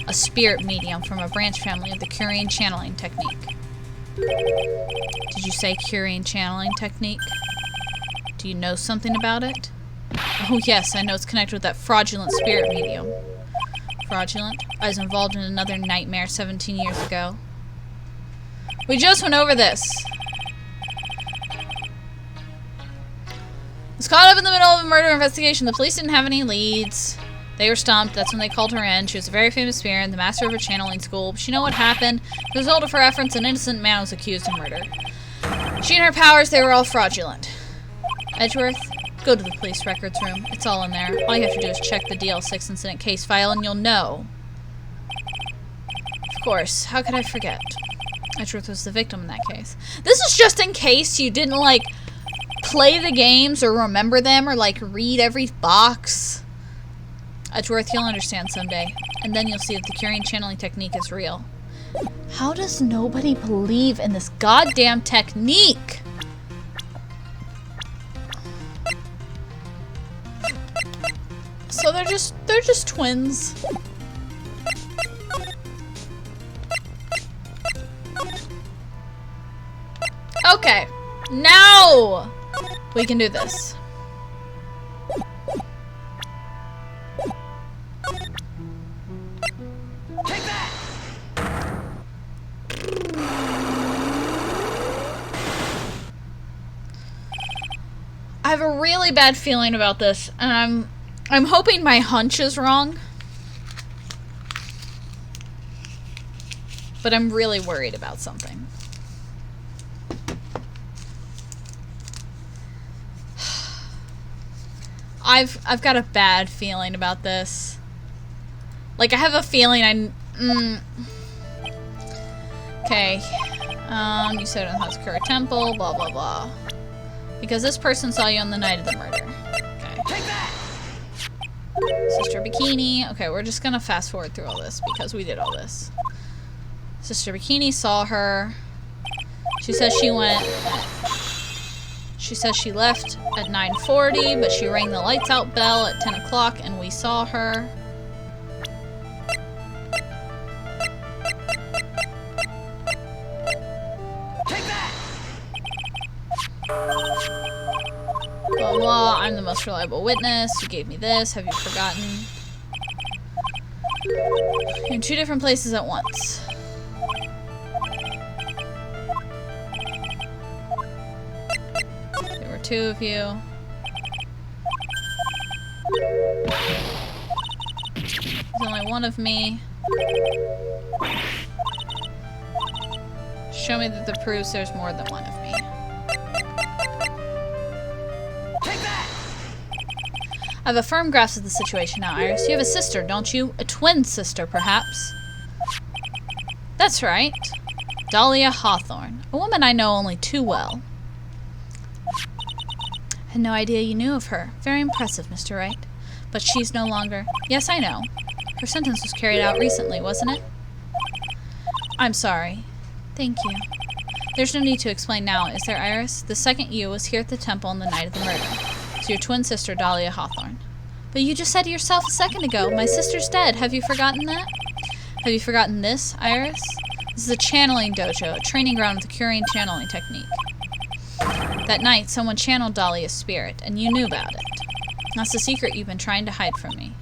a spirit medium from a branch family of the Curian channeling technique. Did you say Curian channeling technique? Do you know something about it? Oh yes, I know it's connected with that fraudulent spirit medium. Fraudulent? I was involved in another nightmare 17 years ago. We just went over this. Was caught up in the middle of a murder investigation. The police didn't have any leads. They were stumped. That's when they called her in. She was a very famous spirit, the master of a channeling school. But you know what happened? As a result of her efforts, an innocent man was accused of murder. She and her powers, they were all fraudulent. Edgeworth, go to the police records room. It's all in there. All you have to do is check the Dl6 Incident case file and you'll know. Of course. How could I forget? Edgeworth was the victim in that case. This is just in case you didn't, like, play the games or remember them or, like, read every box. Edgeworth, you'll understand someday. And then you'll see if the Curian channeling technique is real. How does nobody believe in this goddamn technique? So they're just twins. Okay. Now we can do this. Take that! I have a really bad feeling about this, and I'm hoping my hunch is wrong. But I'm really worried about something. I've got a bad feeling about this. Like, I have a feeling Okay. You said in the Hazakura temple, blah blah blah. Because this person saw you on the night of the murder. Okay. Take that! Sister Bikini. Okay, we're just gonna fast forward through all this because we did all this. Sister Bikini saw her. She says she left at 9:40, but she rang the lights out bell at 10 o'clock and we saw her. Take that! Blah blah, I'm the most reliable witness. You gave me this. Have you forgotten? You're in 2 different places at once. There were 2 of you. There's only 1 of me. Show me that proves there's more than 1 of me. Take that! I have a firm grasp of the situation now, Iris. You have a sister, don't you? A twin sister, perhaps? That's right. Dahlia Hawthorne. A woman I know only too well. Had no idea you knew of her. Very impressive, Mr. Wright. But she's no longer... Yes, I know. Her sentence was carried out recently, wasn't it? I'm sorry. Thank you. There's no need to explain now, is there, Iris? The second you was here at the temple on the night of the murder. It's your twin sister, Dahlia Hawthorne. But you just said to yourself a second ago, my sister's dead. Have you forgotten that? Have you forgotten this, Iris? This is a channeling dojo, a training ground with the Curian channeling technique. That night, someone channeled Dahlia's spirit, and you knew about it. That's the secret you've been trying to hide from me.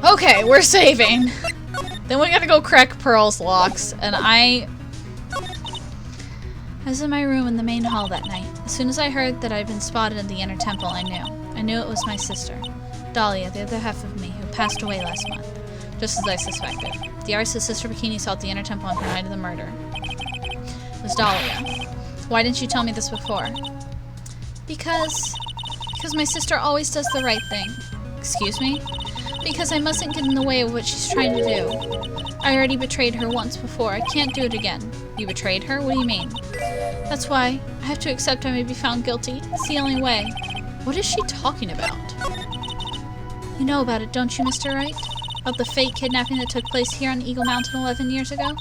Okay, we're saving. Then we gotta go crack Pearl's locks, and I was in my room in the main hall that night. As soon as I heard that I'd been spotted in the inner temple, I knew. I knew it was my sister, Dahlia, the other half of me, who passed away last month. Just as I suspected. The artist's sister Bikini saw at the inner temple on her night of the murder. It was Dahlia. Why didn't you tell me this before? Because my sister always does the right thing. Excuse me? Because I mustn't get in the way of what she's trying to do. I already betrayed her once before. I can't do it again. You betrayed her? What do you mean? That's why I have to accept I may be found guilty. It's the only way. What is she talking about? You know about it, don't you, Mr. Wright? About the fake kidnapping that took place here on Eagle Mountain 11 years ago?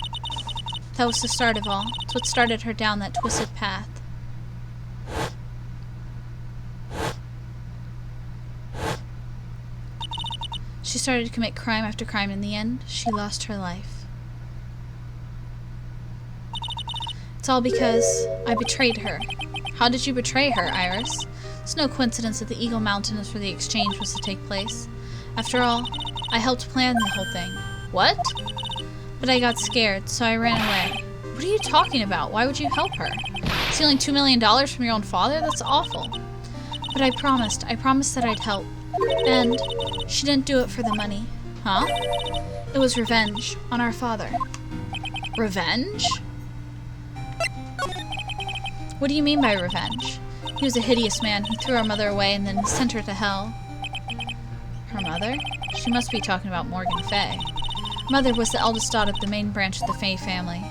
That was the start of all. It's what started her down that twisted path. She started to commit crime after crime. In the end, she lost her life. It's all because I betrayed her. How did you betray her, Iris? It's no coincidence that the Eagle Mountain is where the exchange was to take place. After all, I helped plan the whole thing. What? But I got scared, so I ran away. What are you talking about? Why would you help her? Stealing $2 million from your own father? That's awful. But I promised that I'd help. And she didn't do it for the money. Huh? It was revenge on our father. Revenge? What do you mean by revenge? He was a hideous man. He threw our mother away and then sent her to hell. Her mother? She must be talking about Morgan Fay. Mother was the eldest daughter of the main branch of the Fay family.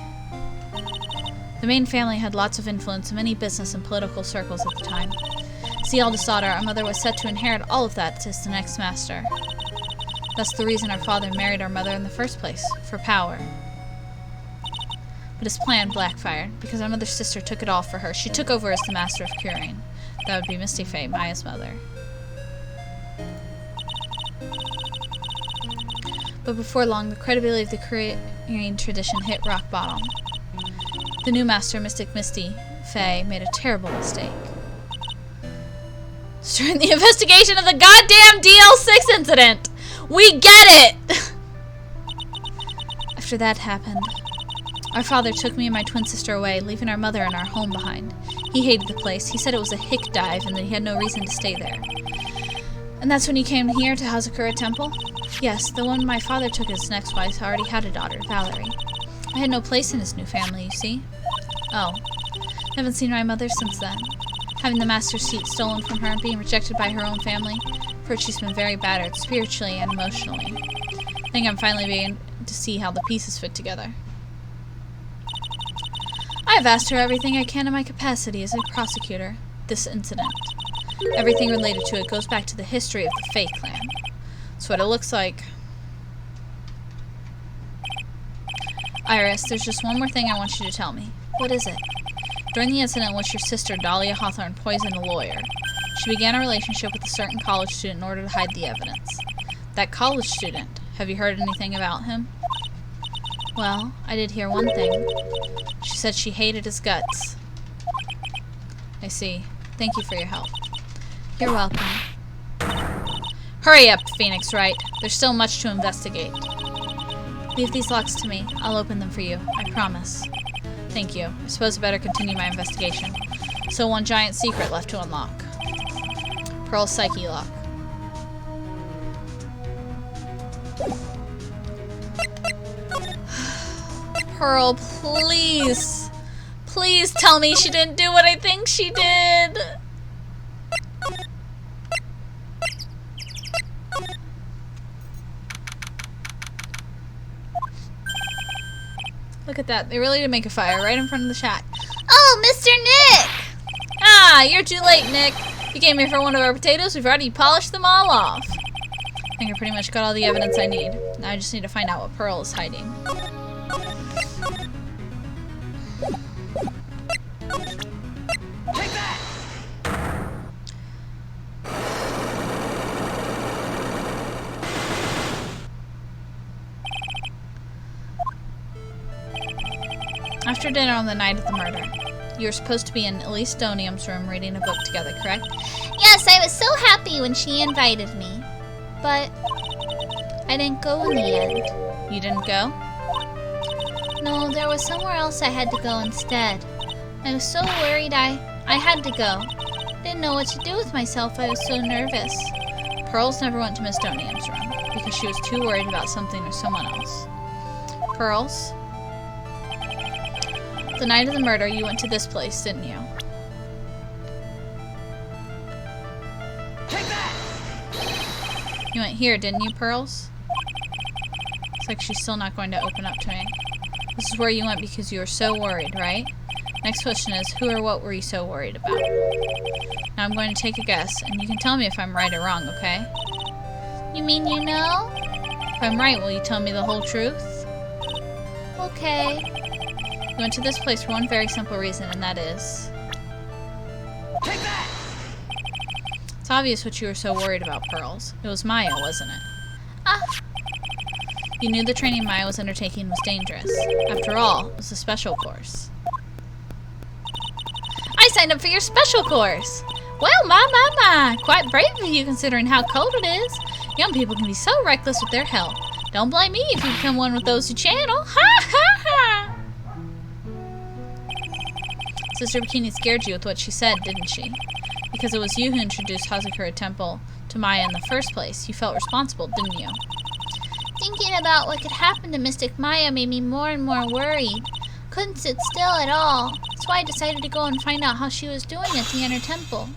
The main family had lots of influence in many business and political circles at the time. As the eldest daughter, our mother was set to inherit all of that as the next master. That's the reason our father married our mother in the first place, for power. But his plan backfired, because our mother's sister took it all for her. She took over as the master of curing. That would be Misty Fay, Maya's mother. But before long, the credibility of the curing tradition hit rock bottom. The new master, Mystic Misty Fay, made a terrible mistake. During the investigation of the goddamn Dl6 Incident! We get it! After that happened, our father took me and my twin sister away, leaving our mother and our home behind. He hated the place. He said it was a hick dive and that he had no reason to stay there. And that's when he came here to Hazakura Temple? Yes, the one my father took as next wife already had a daughter, Valerie. I had no place in his new family, you see. Oh. Haven't seen my mother since then. Having the master's seat stolen from her and being rejected by her own family, for which she's been very battered, spiritually and emotionally. I think I'm finally beginning to see how the pieces fit together. I've asked her everything I can in my capacity as a prosecutor. This incident. Everything related to it goes back to the history of the Fae clan. That's what it looks like. Iris, there's just one more thing I want you to tell me. What is it? During the incident in which your sister, Dahlia Hawthorne, poisoned a lawyer, she began a relationship with a certain college student in order to hide the evidence. That college student, have you heard anything about him? Well, I did hear one thing. She said she hated his guts. I see. Thank you for your help. You're welcome. Hurry up, Phoenix Wright. There's still much to investigate. Leave these locks to me. I'll open them for you. I promise. Thank you. I suppose I better continue my investigation. So one giant secret left to unlock. Pearl's Psyche Lock. Pearl, please. Please tell me she didn't do what I think she did. Look at that. They really did make a fire right in front of the shack. Oh, Mr. Nick! Ah, you're too late, Nick. You came here for one of our potatoes. We've already polished them all off. I think I pretty much got all the evidence I need. Now I just need to find out what Pearl is hiding. Take that! After dinner on the night of the murder, you were supposed to be in Elise Donium's room reading a book together, correct? Yes, I was so happy when she invited me. But I didn't go in the end. You didn't go? No, there was somewhere else I had to go instead. I was so worried I had to go. Didn't know what to do with myself. I was so nervous. Pearls never went to Miss Donium's room because she was too worried about something or someone else. Pearls? The night of the murder, you went to this place, didn't you? Take that! You went here, didn't you, Pearls? It's like she's still not going to open up to me. This is where you went because you were so worried, right? Next question is, who or what were you so worried about? Now I'm going to take a guess, and you can tell me if I'm right or wrong, okay? You mean you know? If I'm right, will you tell me the whole truth? Okay. You went to this place for one very simple reason, and that is... Take that! It's obvious what you were so worried about, Pearls. It was Maya, wasn't it? Ah! You knew the training Maya was undertaking was dangerous. After all, it was a special course. I signed up for your special course! Well, my. Quite brave of you considering how cold it is. Young people can be so reckless with their health. Don't blame me if you become one with those who channel. Ha ha ha! Sister Bikini scared you with what she said, didn't she? Because it was you who introduced Hazakura Temple to Maya in the first place. You felt responsible, didn't you? Thinking about what could happen to Mystic Maya made me more and more worried. Couldn't sit still at all. That's why I decided to go and find out how she was doing at the Inner Temple.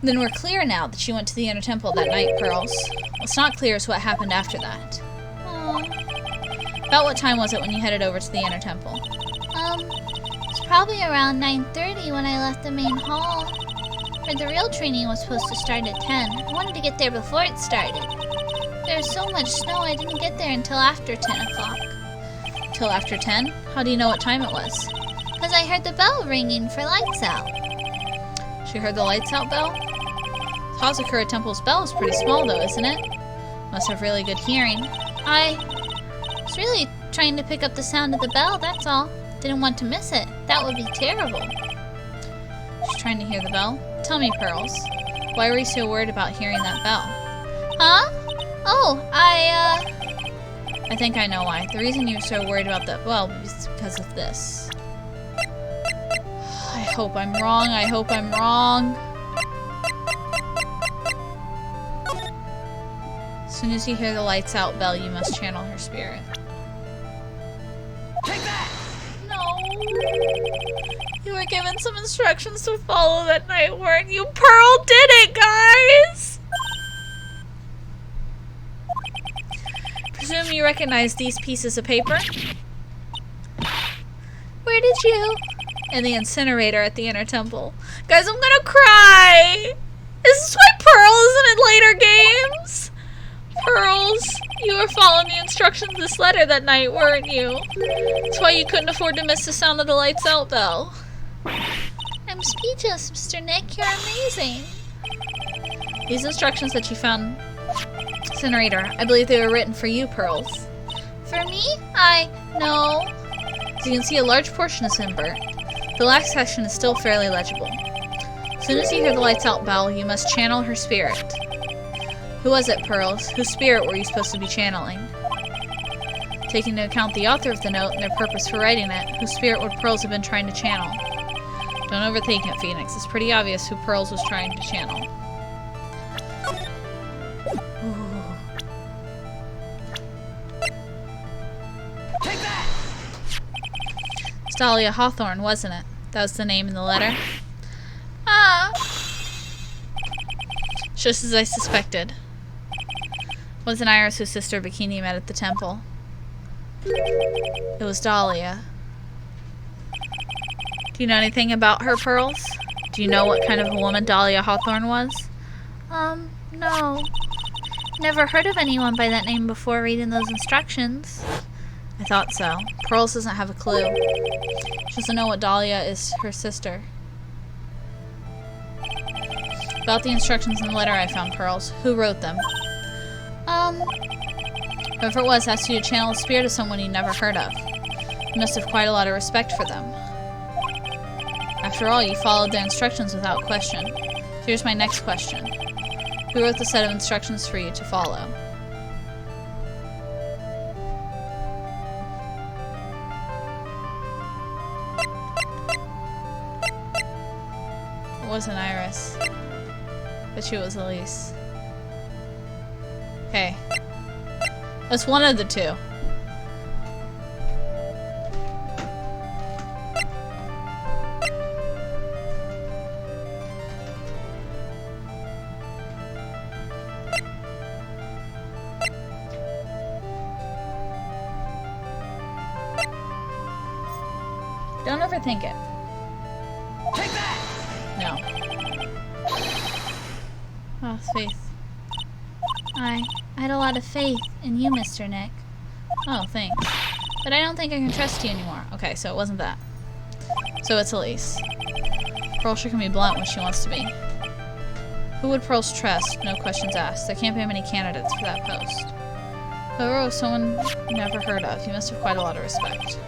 Then we're clear now that you went to the Inner Temple that night, Pearls. What's not clear is what happened after that. About what time was it when you headed over to the Inner Temple? It was probably around 9:30 when I left the main hall. Where the real training was supposed to start at 10. I wanted to get there before it started. There was so much snow I didn't get there until after 10 o'clock. Till after 10? How do you know what time it was? Because I heard the bell ringing for lights out. She heard the lights out bell? Hazakura Temple's bell is pretty small though, isn't it? Must have really good hearing. I was really trying to pick up the sound of the bell, that's all. Didn't want to miss it. That would be terrible. She's trying to hear the bell? Tell me, Pearls. Why were you so worried about hearing that bell? Huh? Oh, I think I know why. The reason you were so worried about that bell is because of this. I hope I'm wrong. I hope I'm wrong. As soon as you hear the lights out bell, you must channel her spirit. Take that! No. You were given some instructions to follow that night, weren't you? Pearl did it, guys! Presume you recognize these pieces of paper? where did you? In the incinerator at the Inner Temple. Guys, I'm gonna cry! Is this why Pearl isn't in later games? Pearls, you were following the instructions of this letter that night, weren't you? That's why you couldn't afford to miss the sound of the lights out bell. I'm speechless, Mr. Nick. You're amazing. These instructions that you found, incinerator, I believe they were written for you, Pearls. For me? No. As you can see, a large portion is in burnt. The last section is still fairly legible. As soon as you hear the lights out bell, you must channel her spirit. Who was it, Pearls? Whose spirit were you supposed to be channeling? Taking into account the author of the note and their purpose for writing it, whose spirit would Pearls have been trying to channel? Don't overthink it, Phoenix. It's pretty obvious who Pearls was trying to channel. Take that! It's Dahlia Hawthorne, wasn't it? That was the name in the letter. Just as I suspected. Wasn't Iris whose sister Bikini met at the temple? It was Dahlia. Do you know anything about her, Pearls? Do you know what kind of a woman Dahlia Hawthorne was? No. Never heard of anyone by that name before reading those instructions. I thought so. Pearls doesn't have a clue. She doesn't know what Dahlia is her sister. About the instructions in the letter I found, Pearls. Who wrote them? Whoever it was asked you to channel the spirit of someone you never heard of. You must have quite a lot of respect for them. After all, you followed their instructions without question. So here's my next question. Who wrote the set of instructions for you to follow? wasn't Iris. Bet you it was Elise. Okay. That's one of the two. Don't overthink it. Take that! No. Oh, faith. I had a lot of faith in you, Mr. Nick. Oh, thanks. But I don't think I can trust you anymore. Okay, so it wasn't that. So it's Elise. Pearl sure can be blunt when she wants to be. Who would Pearl's trust? No questions asked. There can't be many candidates for that post. However, was someone never heard of. You must have quite a lot of respect.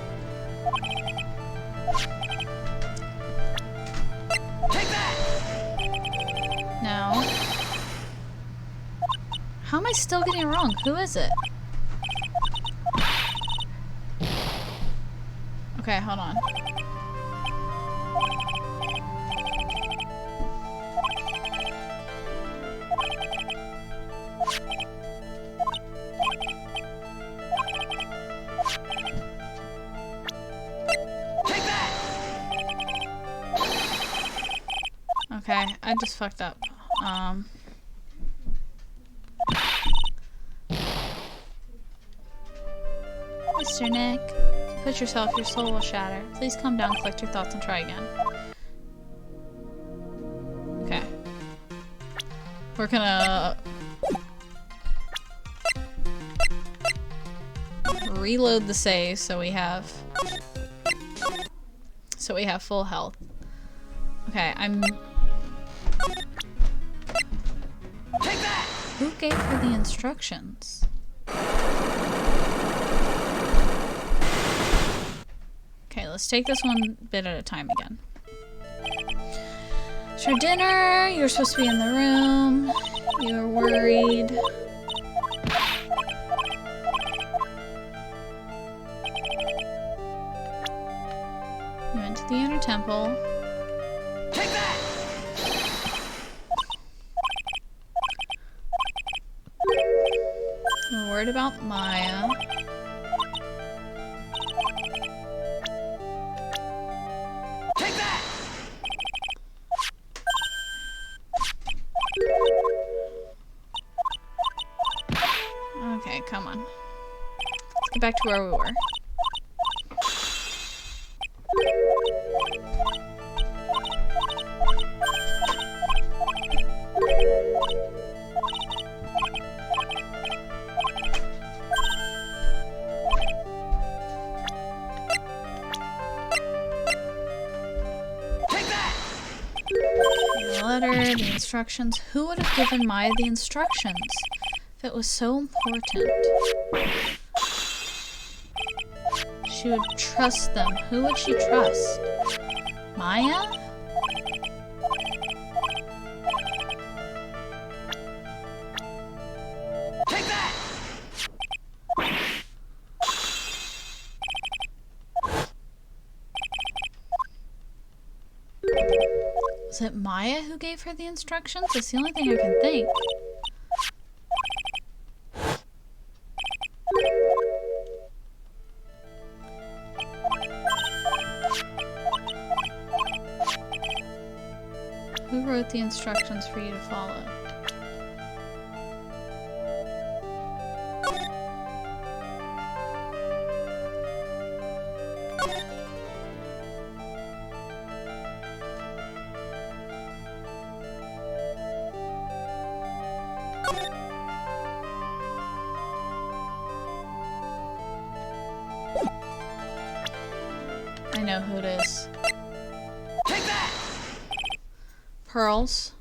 Take that! Now, how am I still getting it wrong? Who is it? Okay, hold on. Take that! Okay, I just fucked up. Mr. Nick, put yourself, your soul will shatter. Please calm down, collect your thoughts, and try again. Okay. We're gonna reload the save so we have full health. Okay, Take that! Who gave her the instructions? Okay, let's take this one bit at a time again. It's your dinner. You're supposed to be in the room. You're worried. You went to the inner temple. Take that! You're worried about Maya. Take that! Okay, come on. Let's get back to where we were. Take that! The letter, the instructions. Who would have given Maya the instructions? If it was so important. She would trust them. Who would she trust? Maya? Take that! Was it Maya who gave her the instructions? That's the only thing I can think. Who wrote the instructions for you to follow? I know who it is. Take that! Pearls.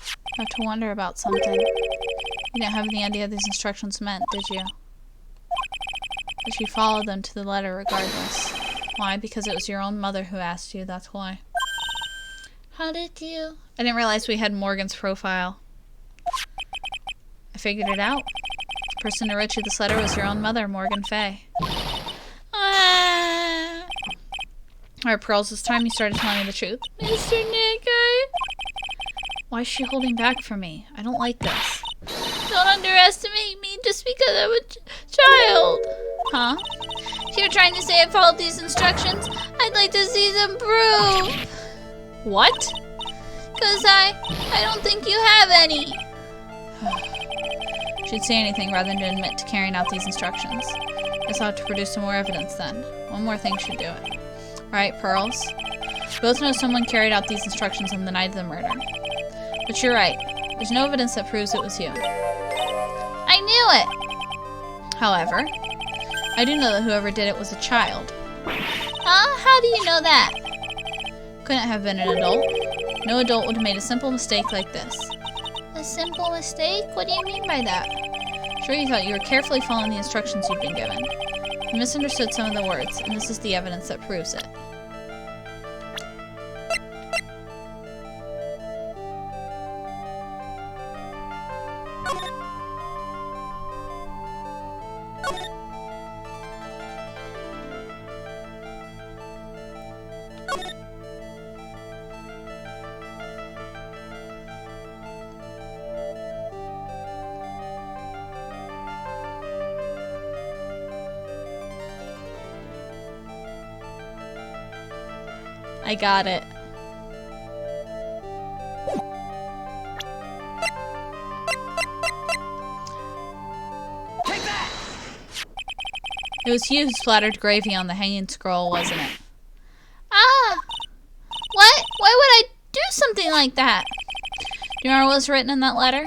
I have to wonder about something. You didn't have any idea what these instructions meant, did you? But you followed them to the letter regardless. Why? Because it was your own mother who asked you, that's why. How did you? I didn't realize we had Morgan's profile. I figured it out. The person who wrote you this letter was your own mother, Morgan Fay. Ah. Alright, Pearls, it's time you started telling me the truth. Mr. Nick, Why is she holding back from me? I don't like this. Don't underestimate me just because I'm a child. Huh? If you're trying to say I followed these instructions, I'd like to see some proof. What? Because I don't think you have any. She'd say anything rather than to admit to carrying out these instructions. Guess I'll have to produce some more evidence then. One more thing should do it. Right, Pearls? We both know someone carried out these instructions on the night of the murder. But you're right. There's no evidence that proves it was you. I knew it! However, I do know that whoever did it was a child. Huh? How do you know that? Couldn't have been an adult. No adult would have made a simple mistake like this. A simple mistake? What do you mean by that? Sure, you thought you were carefully following the instructions you'd been given. You misunderstood some of the words, and this is the evidence that proves it. I got it. Take that! It was you who splattered gravy on the hanging scroll, wasn't it? Ah! What? Why would I do something like that? Do you remember what was written in that letter?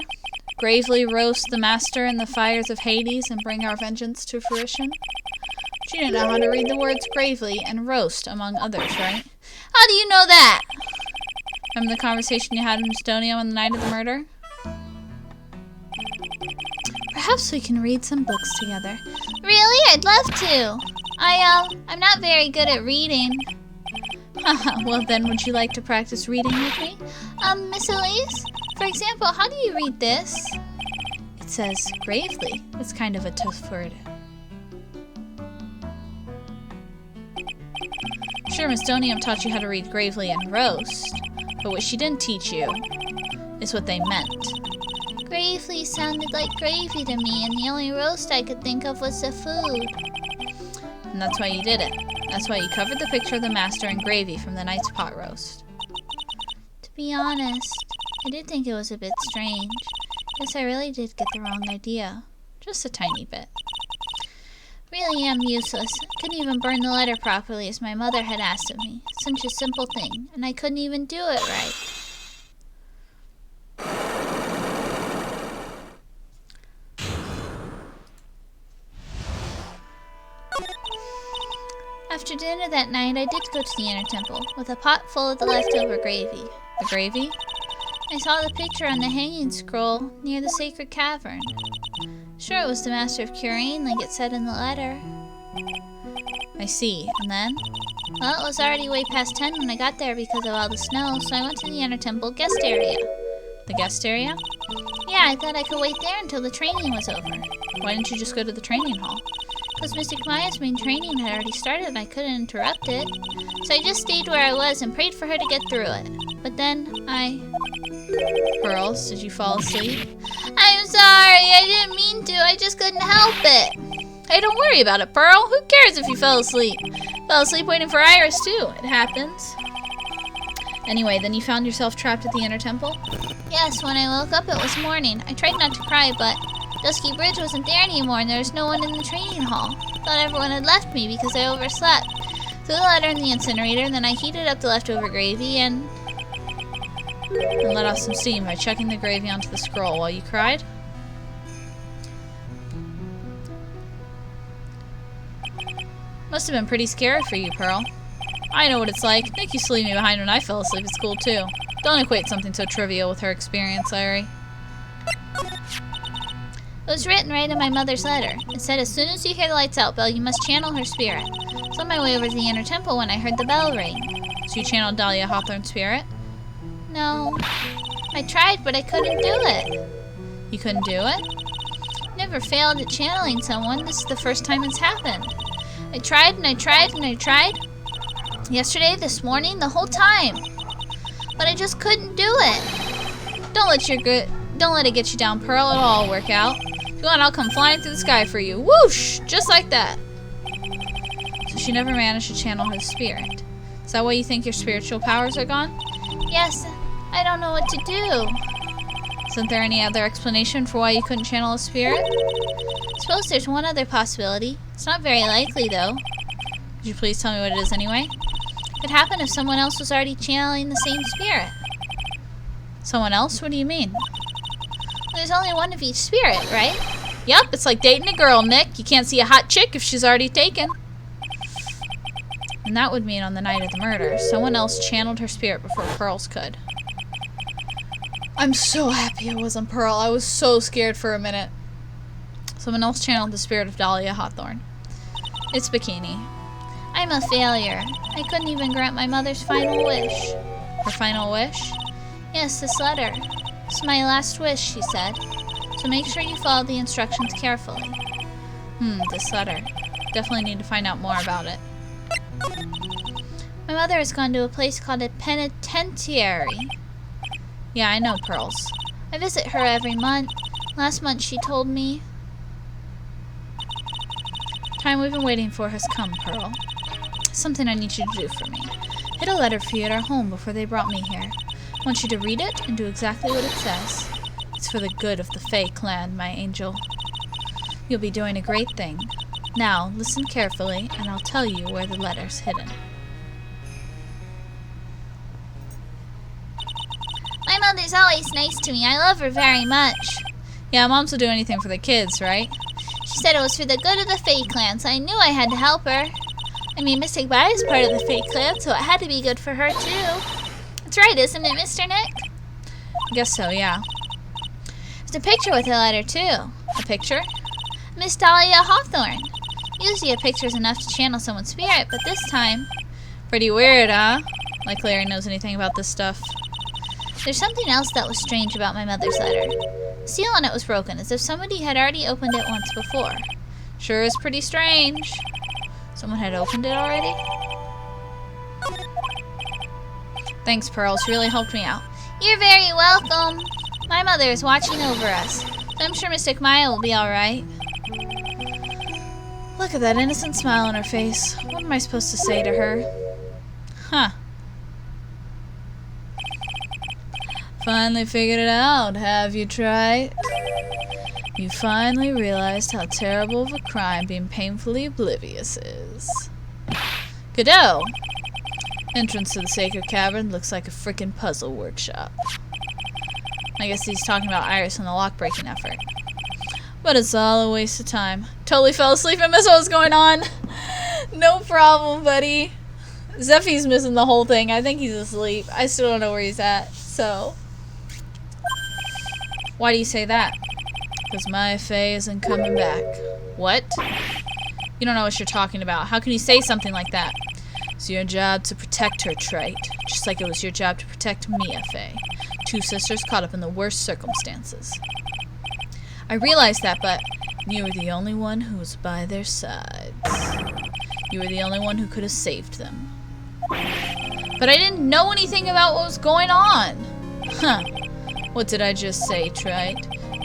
Gravely roast the master in the fires of Hades and bring our vengeance to fruition? But you didn't know how to read the words gravely and roast, among others, right? How do you know that? Remember the conversation you had in Estonia on the night of the murder? Perhaps we can read some books together. Really? I'd love to. I'm not very good at reading. Well then, would you like to practice reading with me? Miss Elise? For example, how do you read this? It says gravely. It's kind of a tough word. Sure, Miss Donium taught you how to read gravely and roast, but what she didn't teach you is what they meant. Gravely sounded like gravy to me, and the only roast I could think of was the food. And that's why you did it. That's why you covered the picture of the master in gravy from the night's pot roast. To be honest, I did think it was a bit strange. Guess I really did get the wrong idea. Just a tiny bit. Really am useless. I couldn't even burn the letter properly as my mother had asked of me. Such a simple thing, and I couldn't even do it right. After dinner that night, I did go to the inner temple, with a pot full of the leftover gravy. The gravy? I saw the picture on the hanging scroll near the sacred cavern. Sure, it was the Master of Curine, like it said in the letter. I see. And then? Well, it was already way past 10 when I got there because of all the snow, so I went to the inner temple guest area. The guest area? Yeah, I thought I could wait there until the training was over. Why didn't you just go to the training hall? Because Mystic Maya's main training had already started and I couldn't interrupt it. So I just stayed where I was and prayed for her to get through it. But then, Pearls, did you fall asleep? I'm sorry, I didn't mean to, I just couldn't help it. Hey, don't worry about it, Pearl. Who cares if you fell asleep? Fell asleep waiting for Iris, too. It happens. Anyway, then you found yourself trapped at the inner temple? Yes, when I woke up it was morning. I tried not to cry, but Dusky Bridge wasn't there anymore and there was no one in the training hall. Thought everyone had left me because I overslept. Threw the letter in the incinerator, and then I heated up the leftover gravy and let off some steam by chucking the gravy onto the scroll while you cried? Must have been pretty scary for you, Pearl. I know what it's like. Make you leave me behind when I fell asleep at school, too. Don't equate something so trivial with her experience, Larry. It was written right in my mother's letter. It said, as soon as you hear the lights out bell, you must channel her spirit. I was on my way over to the inner temple when I heard the bell ring. So you channeled Dahlia Hawthorne's spirit? No. I tried, but I couldn't do it. You couldn't do it? Never failed at channeling someone. This is the first time it's happened. I tried and I tried and I tried. Yesterday, this morning, the whole time. But I just couldn't do it. Don't let it get you down, Pearl. It'll all work out. If you want, I'll come flying through the sky for you. Whoosh! Just like that. So she never managed to channel her spirit. Is that why you think your spiritual powers are gone? Yes, I don't know what to do. Isn't there any other explanation for why you couldn't channel a spirit? I suppose there's one other possibility. It's not very likely, though. Could you please tell me what it is anyway? It could happen if someone else was already channeling the same spirit. Someone else? What do you mean? There's only one of each spirit, right? Yep, it's like dating a girl, Nick. You can't see a hot chick if she's already taken. And that would mean on the night of the murder, someone else channeled her spirit before Pearl's could. I'm so happy it wasn't Pearl. I was so scared for a minute. Someone else channeled the spirit of Dahlia Hawthorne. It's Bikini. I'm a failure. I couldn't even grant my mother's final wish. Her final wish? Yes, this letter. It's my last wish, she said. So make sure you follow the instructions carefully. This letter. Definitely need to find out more about it. My mother has gone to a place called a penitentiary. Yeah, I know Pearls. I visit her every month. Last month she told me... Time we've been waiting for has come, Pearl. Something I need you to do for me. Hid a letter for you at our home before they brought me here. I want you to read it and do exactly what it says. It's for the good of the Fae clan, my angel. You'll be doing a great thing. Now, listen carefully, and I'll tell you where the letter's hidden. My mother's always nice to me. I love her very much. Yeah, moms will do anything for the kids, right? She said it was for the good of the Fae clan, so I knew I had to help her. I mean, Mystic Bai is part of the Fae clan, so it had to be good for her, too. That's right, isn't it, Mr. Nick? I guess so, yeah. There's a picture with the letter, too. A picture? Miss Dahlia Hawthorne. Usually a picture's enough to channel someone's spirit, but this time... Pretty weird, huh? Like Larry knows anything about this stuff. There's something else that was strange about my mother's letter. The seal on it was broken, as if somebody had already opened it once before. Sure is pretty strange. Someone had opened it already? Thanks, Pearl. She really helped me out. You're very welcome. My mother is watching over us, so I'm sure Mystic Maya will be alright. Look at that innocent smile on her face. What am I supposed to say to her? Huh. Finally figured it out, have you, Wright? You finally realized how terrible of a crime being painfully oblivious is. Godot! Entrance to the sacred cavern looks like a frickin' puzzle workshop. I guess he's talking about Iris and the lock-breaking effort. But it's all a waste of time. Totally fell asleep and missed what was going on. No problem, buddy. Zeffy's missing the whole thing. I think he's asleep. I still don't know where he's at, so... Why do you say that? Because my Fae isn't coming back. What? You don't know what you're talking about. How can you say something like that? It's your job to protect her, Wright. Just like it was your job to protect Mia Fae. Two sisters caught up in the worst circumstances. I realized that, but you were the only one who was by their sides. You were the only one who could have saved them. But I didn't know anything about what was going on. Huh. What did I just say, Wright?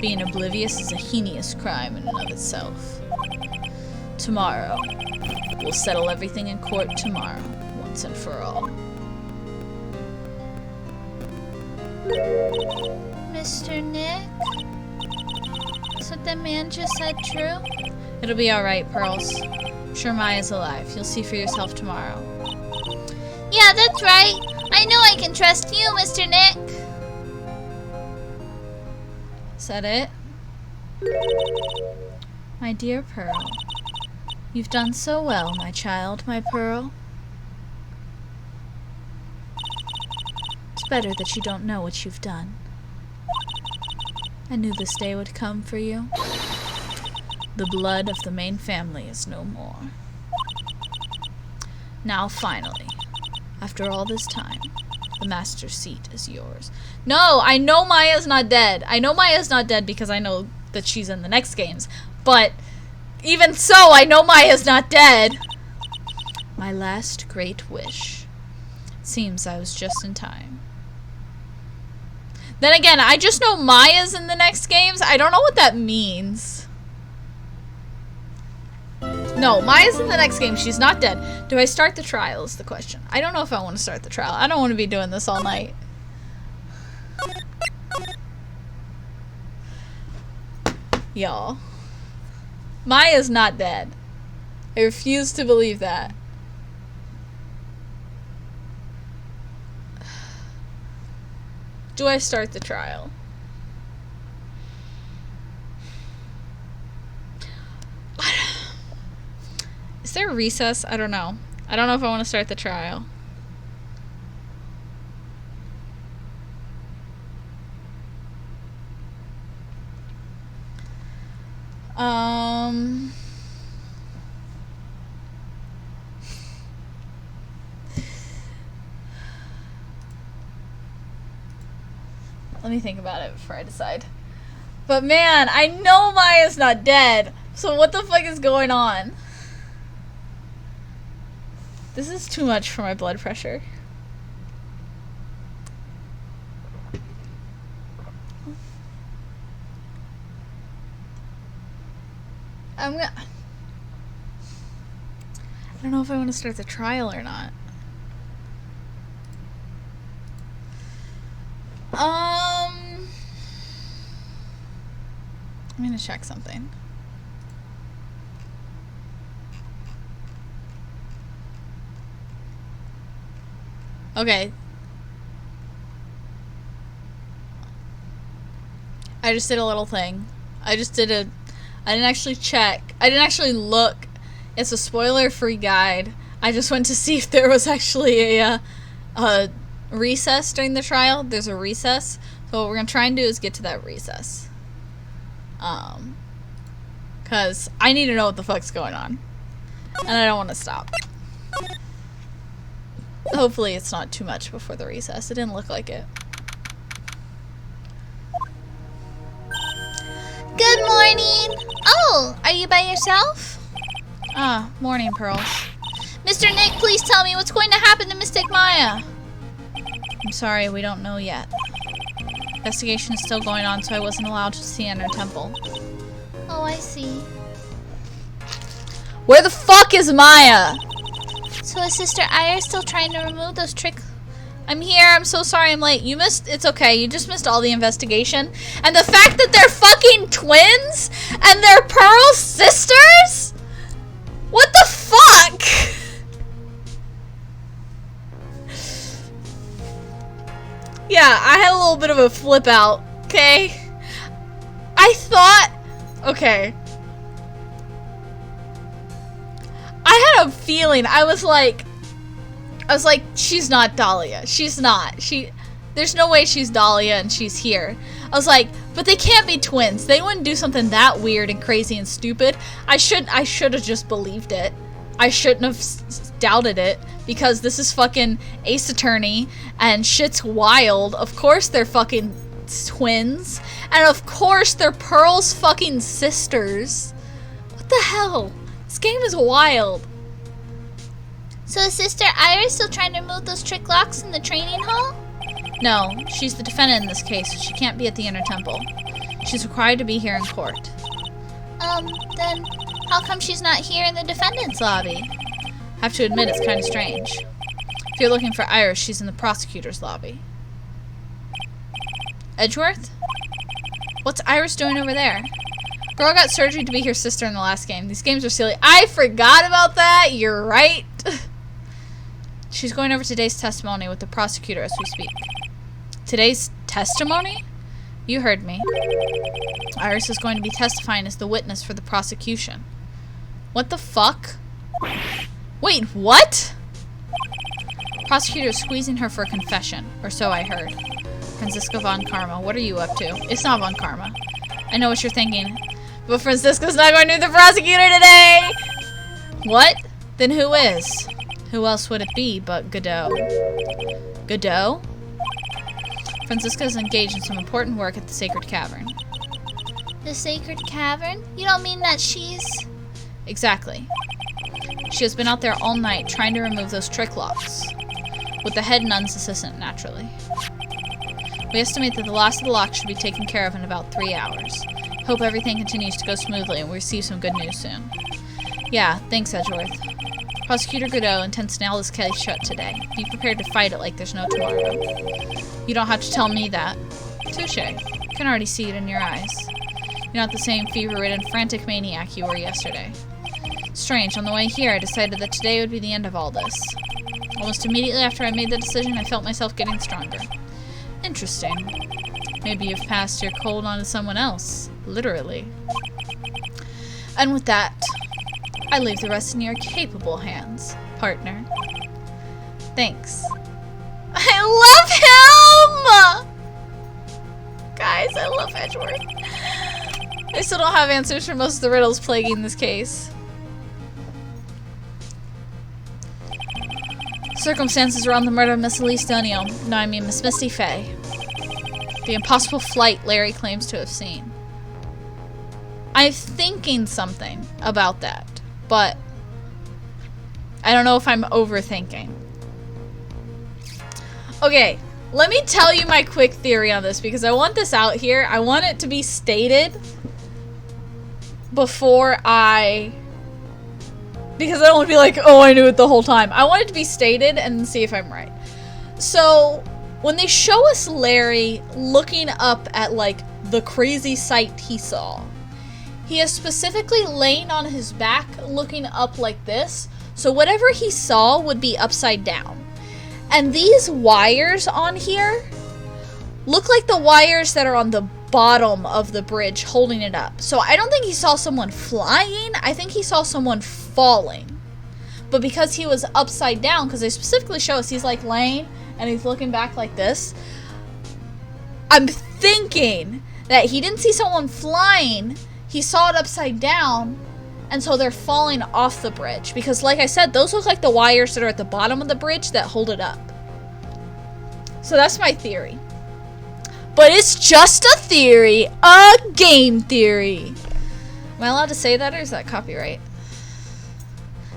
Being oblivious is a heinous crime in and of itself. Tomorrow. We'll settle everything in court tomorrow, once and for all. Mr. Nick? Is what the man just said true? It'll be alright, Pearls. I'm sure Maya's alive. You'll see for yourself tomorrow. Yeah, that's right. I know I can trust you, Mr. Nick. Is that it? My dear Pearl. You've done so well, my child, my Pearl. It's better that you don't know what you've done. I knew this day would come for you. The blood of the main family is no more. Now, finally, after all this time, the master seat is yours. No, I know Maya's not dead. I know Maya's not dead because I know that she's in the next games. But even so, I know Maya's not dead. My last great wish. Seems I was just in time. Then again, I just know Maya's in the next games. I don't know what that means. No, Maya's in the next game. She's not dead. Do I start the trial is the question. I don't know if I want to start the trial. I don't want to be doing this all night. Y'all. Maya's not dead. I refuse to believe that. Do I start the trial? Is there a recess? I don't know. I don't know if I want to start the trial. Let me think about it before I decide. But man, I know Maya's not dead. So what the fuck is going on? This is too much for my blood pressure. I don't know if I want to start the trial or not. I'm gonna check something. Okay. I just did a little thing. I didn't actually check. I didn't actually look. It's a spoiler-free guide. I just went to see if there was actually a recess during the trial. There's a recess. So what we're gonna try and do is get to that recess. Cause I need to know what the fuck's going on. And I don't want to stop. Hopefully it's not too much before the recess. It didn't look like it. Good morning. Oh, are you by yourself? Ah, morning, Pearls. Mr. Nick, please tell me what's going to happen to Mystic Maya. I'm sorry, we don't know yet. Investigation is still going on, so I wasn't allowed to see in her temple. Oh, I see. Where the fuck is Maya? So is Sister Aya still trying to remove those tricks? I'm here. I'm so sorry I'm late. You missed. It's okay. You just missed all the investigation. And the fact that they're fucking twins and they're Pearl's sisters? What the fuck? Yeah, I had a little bit of a flip out. Okay. I thought. Okay. I had a feeling. I was like, she's not Dahlia. She's not. There's no way she's Dahlia and she's here. I was like, but they can't be twins. They wouldn't do something that weird and crazy and stupid. I should have just believed it. I shouldn't have doubted it because this is fucking Ace Attorney and shit's wild. Of course they're fucking twins. And of course they're Pearl's fucking sisters. What the hell? This game is wild. So is Sister Aya still trying to remove those trick locks in the training hall? No, she's the defendant in this case. She can't be at the inner temple. She's required to be here in court. Then how come she's not here in the defendant's lobby? Have to admit, it's kind of strange. If you're looking for Iris, she's in the prosecutor's lobby. Edgeworth? What's Iris doing over there? Girl got surgery to be her sister in the last game. These games are silly. I forgot about that. You're right. She's going over today's testimony with the prosecutor as we speak. Today's testimony? You heard me. Iris is going to be testifying as the witness for the prosecution. What the fuck? Wait, what? Prosecutor is squeezing her for a confession, or so I heard. Franziska von Karma, what are you up to? It's not von Karma. I know what you're thinking, but Franziska's not going to be the prosecutor today! What? Then who is? Who else would it be but Godot? Godot? Franziska is engaged in some important work at the Sacred Cavern. The Sacred Cavern? You don't mean that she's... Exactly. She has been out there all night trying to remove those trick locks. With the head nun's assistant, naturally. We estimate that the loss of the lock should be taken care of in about 3 hours. Hope everything continues to go smoothly and we receive some good news soon. Yeah, thanks, Edgeworth. Prosecutor Godot intends to nail this case shut today. Be prepared to fight it like there's no tomorrow. You don't have to tell me that. Touché. Can already see it in your eyes. You're not the same fever-ridden, frantic maniac you were yesterday. Strange, on the way here I decided that today would be the end of all this. Almost immediately after I made the decision, I felt myself getting stronger. Interesting. Maybe you've passed your cold on to someone else. Literally. And with that, I leave the rest in your capable hands, partner. Thanks. I love him! Guys, I love Edgeworth. I still don't have answers for most of the riddles plaguing this case. Circumstances around the murder of Miss Elise Daniel. No, I mean Miss Misty Fey. The impossible flight Larry claims to have seen. I'm thinking something about that, but I don't know if I'm overthinking. Okay, let me tell you my quick theory on this because I want this out here. I want it to be stated before because I don't want to be like, oh, I knew it the whole time. I want it to be stated and see if I'm right. So, when they show us Larry looking up at, like, the crazy sight he saw, he is specifically laying on his back looking up like this, so whatever he saw would be upside down. And these wires on here look like the wires that are on the bottom of the bridge holding it up. So I don't think he saw someone flying, I think he saw someone falling. But because he was upside down, because they specifically show us he's like laying and he's looking back like this, I'm thinking that he didn't see someone flying, he saw it upside down, and so they're falling off the bridge. Because like I said, those look like the wires that are at the bottom of the bridge that hold it up. So that's my theory. But it's just a theory, a game theory. Am I allowed to say that, or is that copyright?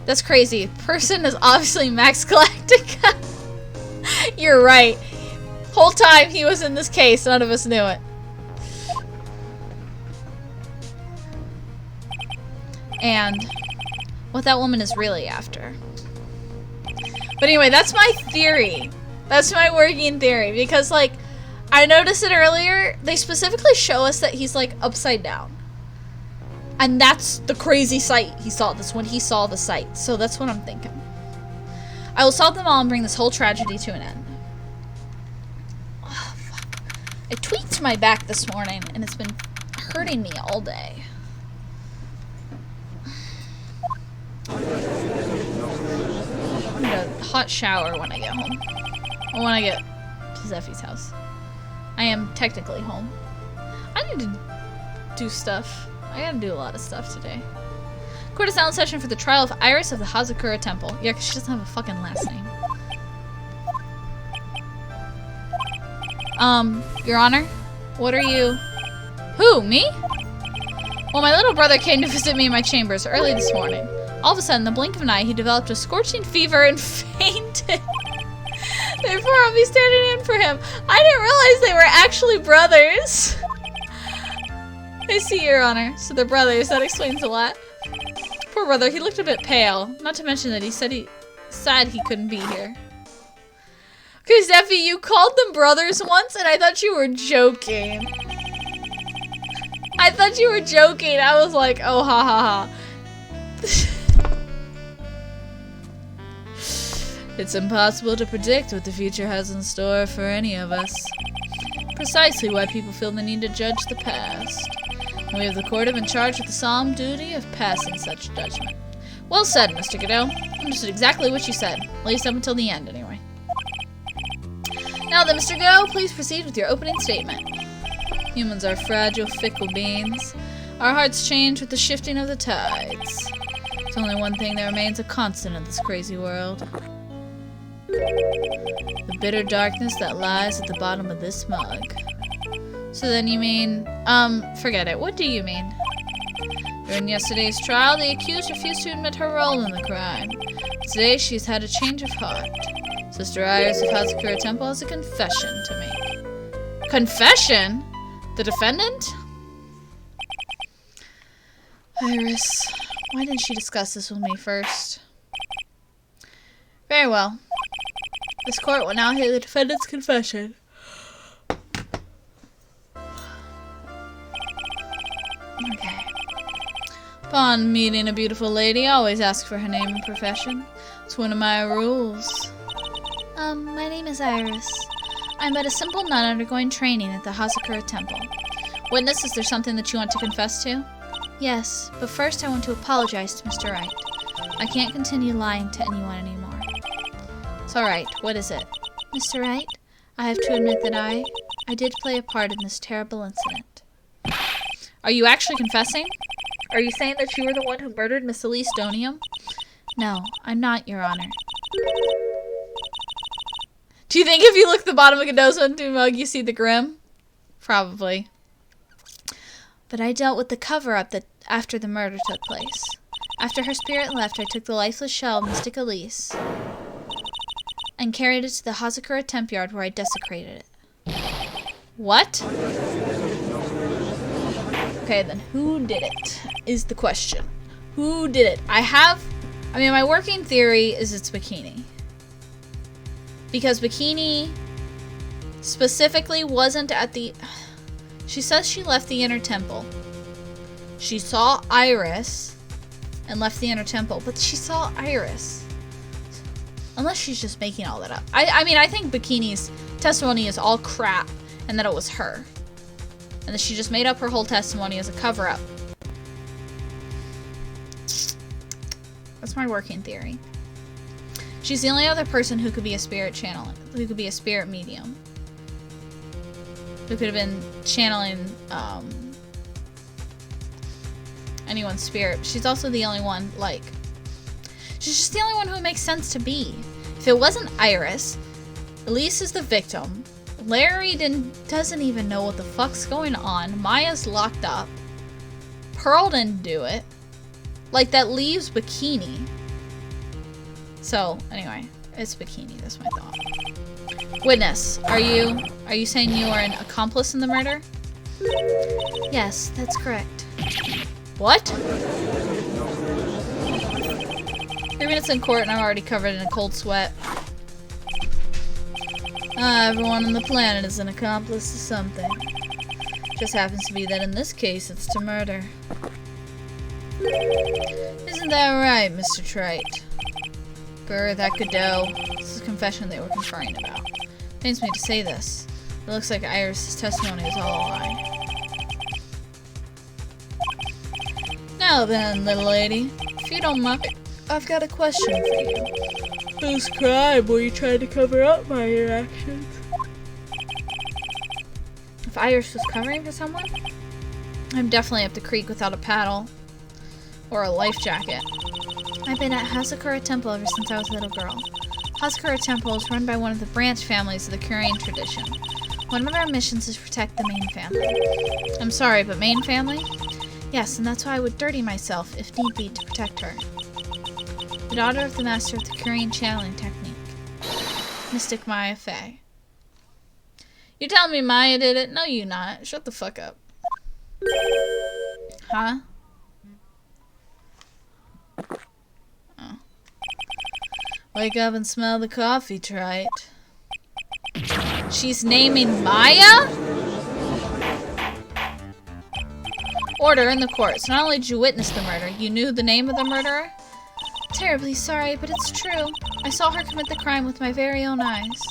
That's crazy. Person is obviously Max Galactica. You're right. Whole time he was in this case, none of us knew it. And what that woman is really after. But anyway, that's my theory. That's my working theory. Because, like, I noticed it earlier. They specifically show us that he's, like, upside down. And that's the crazy sight he saw. That's when he saw the sight. So that's what I'm thinking. I will solve them all and bring this whole tragedy to an end. Oh, fuck. I tweaked my back this morning, and it's been hurting me all day. I'm gonna get a hot shower when I get home. Or when I get to Zeffy's house. I am technically home. I need to do stuff. I gotta do a lot of stuff today. Court of silent session for the trial of Iris of the Hazakura Temple. Yeah, because she doesn't have a fucking last name. Your Honor? What are you... Who, me? Well, my little brother came to visit me in my chambers early this morning. All of a sudden, in the blink of an eye, he developed a scorching fever and fainted. Therefore, I'll be standing in for him. I didn't realize they were actually brothers. I see, Your Honor. So they're brothers. That explains a lot. Poor brother, he looked a bit pale. Not to mention that he said he couldn't be here. Okay, Zeffy, you called them brothers once, and I thought you were joking. I thought you were joking. I was like, oh, ha, ha, ha. It's impossible to predict what the future has in store for any of us. Precisely why people feel the need to judge the past. And we have the court in charge with the solemn duty of passing such judgment. Well said, Mr. Godot. Understood exactly what you said. At least up until the end, anyway. Now then, Mr. Godot, please proceed with your opening statement. Humans are fragile, fickle beings. Our hearts change with the shifting of the tides. There's only one thing that remains a constant in this crazy world. The bitter darkness that lies at the bottom of this mug. So then you mean, forget it. What do you mean? During yesterday's trial, the accused refused to admit her role in the crime. Today, she's had a change of heart. Sister Iris of Hazakura Temple has a confession to make. Confession? The defendant? Iris, why didn't she discuss this with me first? Very well. This court will now hear the defendant's confession. Okay. Upon meeting a beautiful lady, always ask for her name and profession. It's one of my rules. My name is Iris. I'm but a simple nun undergoing training at the Hazakura temple. Witness, is there something that you want to confess to? Yes, but first I want to apologize to Mr. Wright. I can't continue lying to anyone anymore. It's alright. What is it? Mr. Wright, I have to admit that I did play a part in this terrible incident. Are you actually confessing? Are you saying that you were the one who murdered Miss Elise Donium? No, I'm not, Your Honor. Do you think if you look at the bottom of Godow's mug, you see the Grim? Probably. But I dealt with the cover-up that after the murder took place. After her spirit left, I took the lifeless shell of Mystic Elise and carried it to the Hazakura temp yard where I desecrated it. What? Okay, then who did it is the question. Who did it? I mean, my working theory is it's Bikini. Because Bikini specifically wasn't at the... She says she left the inner temple. She saw Iris and left the inner temple, but she saw Iris. Unless she's just making all that up. I mean, I think Bikini's testimony is all crap and that it was her. And that she just made up her whole testimony as a cover-up. That's my working theory. She's the only other person who could be a spirit channel, who could be a spirit medium. Who could have been channeling anyone's spirit. She's also the only one, like... She's just the only one who makes sense to be. If it wasn't Iris, Elise is the victim. Larry doesn't even know what the fuck's going on. Maya's locked up. Pearl didn't do it. Like, that leaves Bikini. So, anyway, it's Bikini. That's my thought. Witness, are you saying you are an accomplice in the murder? Yes, that's correct. What? 3 minutes in court and I'm already covered in a cold sweat. Everyone on the planet is an accomplice to something. Just happens to be that in this case it's to murder. Isn't that right, Mr. Trite? Grr, that Godot. This is a confession they were conferring about. Pains me to say this. It looks like Iris' testimony is all a lie. Now then, little lady, if you don't mind, I've got a question for you. Whose crime were you trying to cover up my actions? If Iris was covering for someone, I'm definitely up the creek without a paddle. Or a life jacket. I've been at Hazakura Temple ever since I was a little girl. Hazakura Temple is run by one of the branch families of the Korean tradition. One of our missions is to protect the main family. I'm sorry, but main family? Yes, and that's why I would dirty myself, if need be, to protect her. The daughter of the master of the Korean channeling technique. Mystic Maya Fey. You telling me Maya did it? No, you not. Shut the fuck up. Huh? Oh. Wake up and smell the coffee, Trite. She's naming Maya? Order in the court. So not only did you witness the murder, you knew the name of the murderer? Terribly sorry, but it's true. I saw her commit the crime with my very own eyes.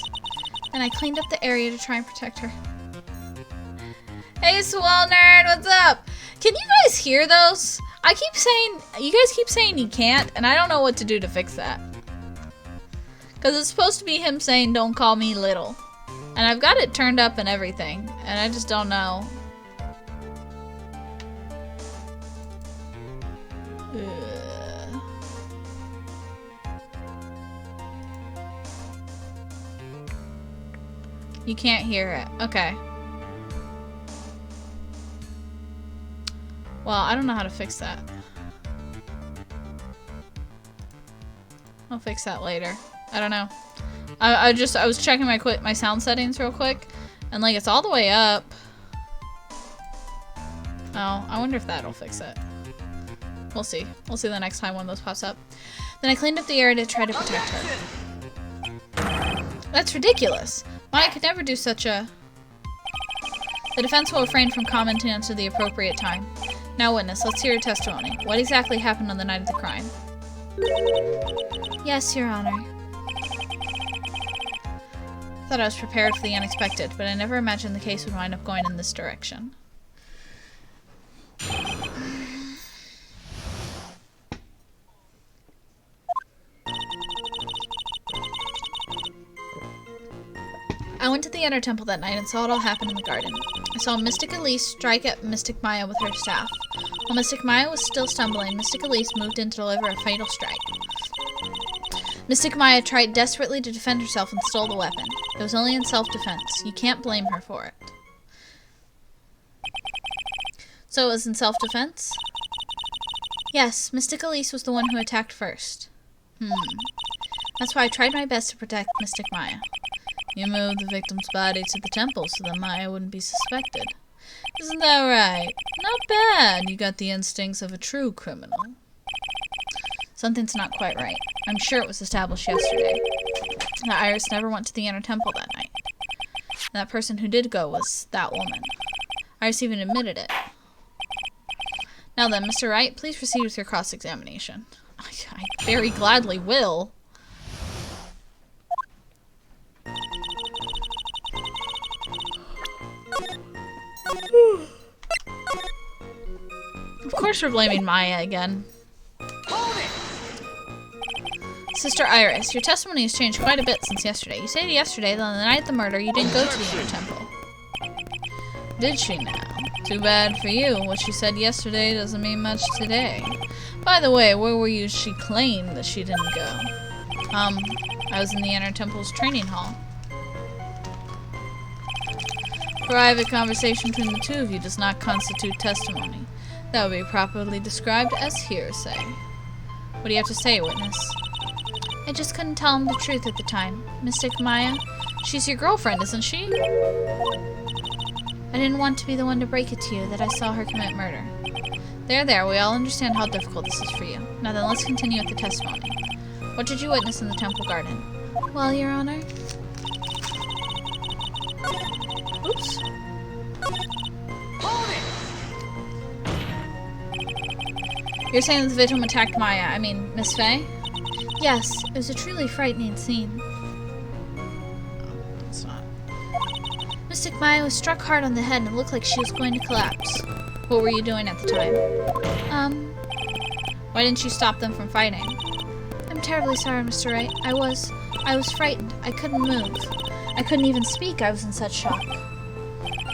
Then I cleaned up the area to try and protect her. Hey, Swole Nerd, what's up? Can you guys hear those? You guys keep saying you can't, and I don't know what to do to fix that. Because it's supposed to be him saying, don't call me little. And I've got it turned up and everything, and I just don't know. You can't hear it. Okay. Well, I don't know how to fix that. I'll fix that later. I don't know. I was checking my sound settings real quick, And, like, it's all the way up. Oh, I wonder if that'll fix it. We'll see. We'll see the next time one of those pops up. Then I cleaned up the area to try to protect her. That's ridiculous. Maya could never do such a... The defense will refrain from commenting until the appropriate time. Now, witness, let's hear your testimony. What exactly happened on the night of the crime? Yes, Your Honor. I thought I was prepared for the unexpected, but I never imagined the case would wind up going in this direction. I went to the Inner Temple that night and saw it all happen in the garden. I saw Mystic Elise strike at Mystic Maya with her staff. While Mystic Maya was still stumbling, Mystic Elise moved in to deliver a fatal strike. Mystic Maya tried desperately to defend herself and stole the weapon. It was only in self-defense. You can't blame her for it. So it was in self-defense? Yes, Mystic Elise was the one who attacked first. That's why I tried my best to protect Mystic Maya. You moved the victim's body to the temple so that Maya wouldn't be suspected. Isn't that right? Not bad. You got the instincts of a true criminal. Something's not quite right. I'm sure it was established yesterday. That Iris never went to the Inner Temple that night. And that person who did go was that woman. Iris even admitted it. Now then, Mr. Wright, please proceed with your cross-examination. I very gladly will. Of course we're blaming Maya again. Sister Iris, your testimony has changed quite a bit since yesterday. You said yesterday that on the night of the murder you didn't go to the Inner Temple. Did she now? Too bad for you. What she said yesterday doesn't mean much today. By the way, where were you? She claimed that she didn't go. I was in the Inner Temple's training hall. Private conversation between the two of you does not constitute testimony. That would be properly described as hearsay. What do you have to say, witness? I just couldn't tell him the truth at the time. Mystic Maya, she's your girlfriend, isn't she? I didn't want to be the one to break it to you that I saw her commit murder. There, we all understand how difficult this is for you. Now then, let's continue with the testimony. What did you witness in the temple garden? Well, Your Honor... Oops. Hold it! You're saying that the victim attacked Maya, Miss Faye? Yes, it was a truly frightening scene. It's not. Mystic Maya was struck hard on the head and it looked like she was going to collapse. What were you doing at the time? Why didn't you stop them from fighting? I'm terribly sorry, Mr. Wright. I was frightened. I couldn't move. I couldn't even speak. I was in such shock.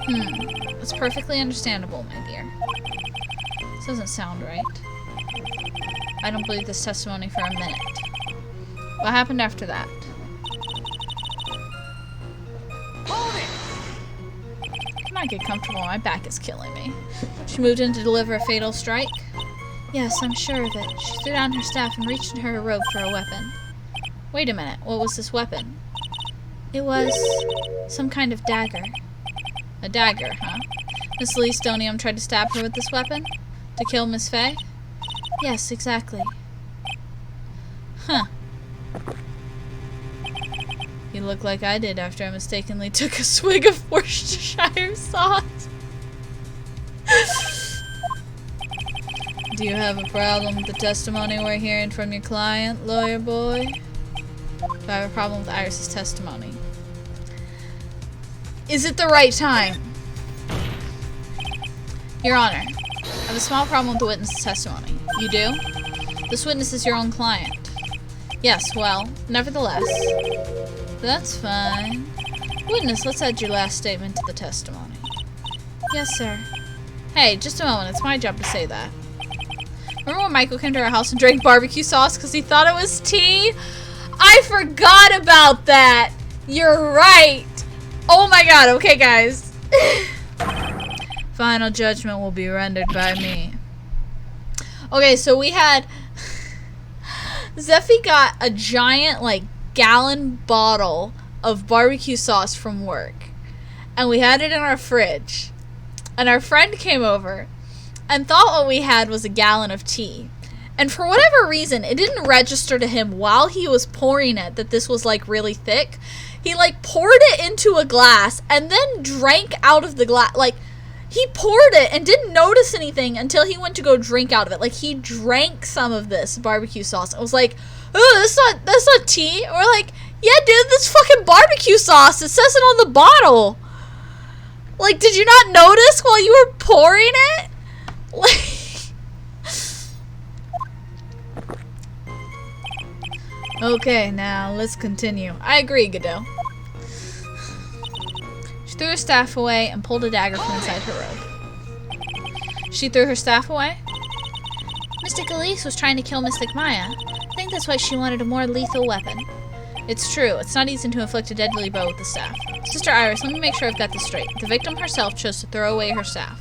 That's perfectly understandable, my dear. This doesn't sound right. I don't believe this testimony for a minute. What happened after that? Hold it! Can I get comfortable? My back is killing me. She moved in to deliver a fatal strike? Yes, I'm sure of it. She threw down her staff and reached into her robe for a weapon. Wait a minute. What was this weapon? It was some kind of dagger. A dagger, huh? Miss Lee Stonium tried to stab her with this weapon? To kill Miss Faye? Yes, exactly. Huh. You look like I did after I mistakenly took a swig of Worcestershire sauce. Do you have a problem with the testimony we're hearing from your client, lawyer boy? Do I have a problem with Iris's testimony? Is it the right time? Your Honor, I have a small problem with the witness's testimony. You do? This witness is your own client. Yes, well, nevertheless. That's fine. Witness, let's add your last statement to the testimony. Yes, sir. Hey, just a moment. It's my job to say that. Remember when Michael came to our house and drank barbecue sauce because he thought it was tea? I forgot about that! You're right! Oh my god, okay guys. Final judgment will be rendered by me. Okay, so we had... Zeffy got a giant, gallon bottle of barbecue sauce from work. and we had it in our fridge. And our friend came over and thought what we had was a gallon of tea. And for whatever reason, it didn't register to him while he was pouring it that this was like really thick. He like poured it into a glass and then drank out of the glass. Like, he poured it and didn't notice anything until he went to go drink out of it. Like, he drank some of this barbecue sauce. It was like, oh, that's not tea. And we're like, yeah, dude, this fucking barbecue sauce. It says it on the bottle. Like, did you not notice while you were pouring it? Like, okay, now let's continue. I agree, Godot. She threw her staff away and pulled a dagger from inside her robe. She threw her staff away? Mystic Elise was trying to kill Mystic Maya. I think that's why she wanted a more lethal weapon. It's true. It's not easy to inflict a deadly blow with the staff. Sister Iris, let me make sure I've got this straight. The victim herself chose to throw away her staff.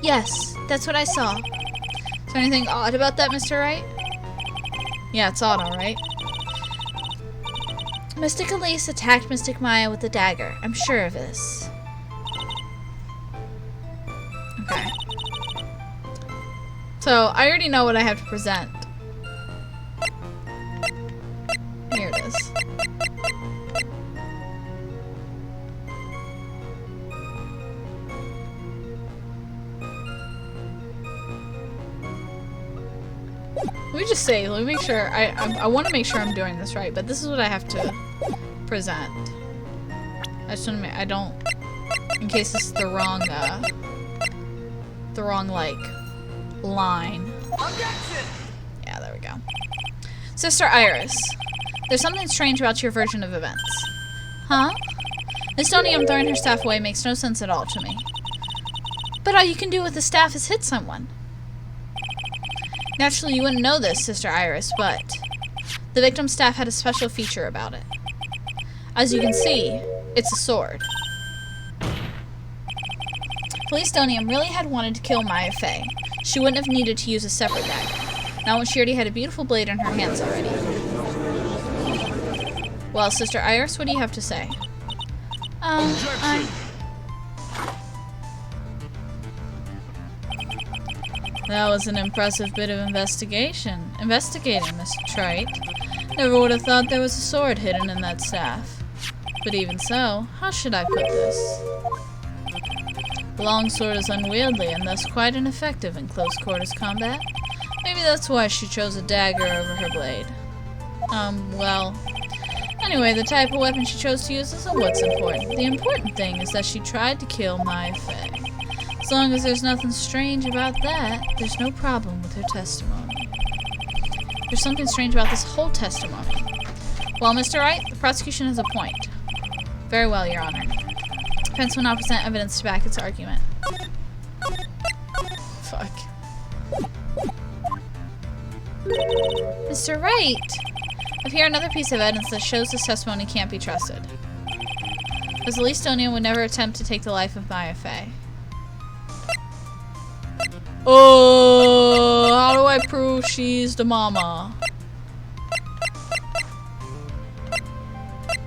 Yes, that's what I saw. Is there anything odd about that, Mr. Wright? Yeah, it's odd, alright. Mystic Elise attacked Mystic Maya with the dagger. I'm sure of this. Okay. So, I already know what I have to present. Here it is. Let me just say, let me make sure, I want to make sure I'm doing this right, but this is what I have to present. I just want to make, I don't, in case this is the wrong, like, line. Yeah, there we go. Sister Iris, there's something strange about your version of events. Huh? Estonium throwing her staff away makes no sense at all to me. But all you can do with the staff is hit someone. Naturally, you wouldn't know this, Sister Iris, but the victim's staff had a special feature about it. As you can see, it's a sword. Police Estonium really had wanted to kill Maya Fey. She wouldn't have needed to use a separate dagger. Not when she already had a beautiful blade in her hands already. Well, Sister Iris, what do you have to say? That was an impressive bit of investigating, Mr. Wright. Never would have thought there was a sword hidden in that staff. But even so, how should I put this? The long sword is unwieldy and thus quite ineffective in close quarters combat. Maybe that's why she chose a dagger over her blade. Well... Anyway, the type of weapon she chose to use isn't what's important. The important thing is that she tried to kill Maya Fey. As long as there's nothing strange about that, there's no problem with her testimony. There's something strange about this whole testimony. Well, Mr. Wright, the prosecution has a point. Very well, Your Honor. Defense will now present evidence to back its argument. Fuck. Mr. Wright! I've here another piece of evidence that shows this testimony can't be trusted. As the Estonian would never attempt to take the life of Maya Fey. Oh, how do I prove she's the mama?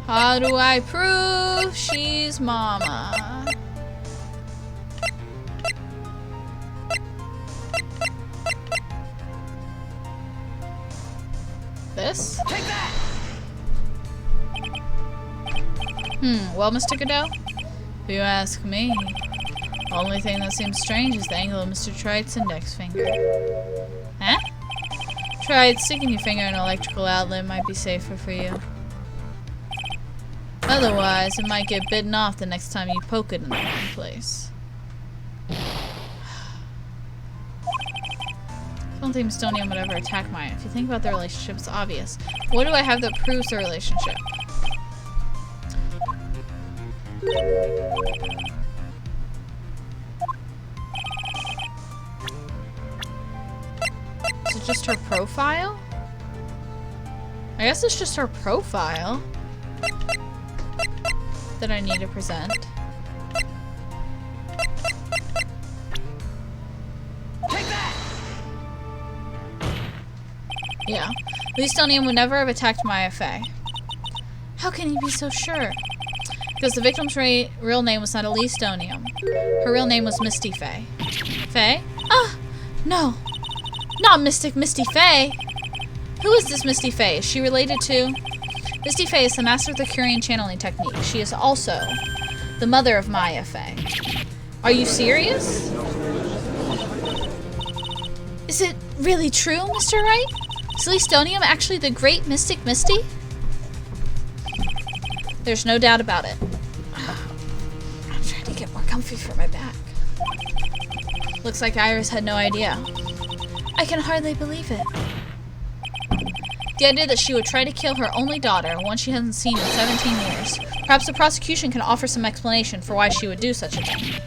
How do I prove she's mama? This? Take that! Well, Mr. Godot, if you ask me, the only thing that seems strange is the angle of Mr. Tright's index finger. Huh? Tried, sticking your finger in an electrical outlet might be safer for you. Otherwise, it might get bitten off the next time you poke it in the wrong place. I don't think Estonian would ever attack Maya. If you think about the relationship, it's obvious. What do I have that proves the relationship? Is it just her profile? I guess it's just her profile that I need to present. Take that! Yeah. The Estonian would never have attacked Maya Fey. How can you be so sure? Because the victim's real name was not Elise Stonium. Her real name was Misty Faye. Faye? Ah! No! Not Misty Faye! Who is this Misty Faye? Is she related to... Misty Faye is the master of the Curian channeling technique. She is also the mother of Maya Faye. Are you serious? Is it really true, Mr. Wright? Is Elise Stonium actually the great mystic Misty? There's no doubt about it. I'm trying to get more comfy for my back. Looks like Iris had no idea. I can hardly believe it. The idea that she would try to kill her only daughter, one she hasn't seen in 17 years. Perhaps the prosecution can offer some explanation for why she would do such a thing.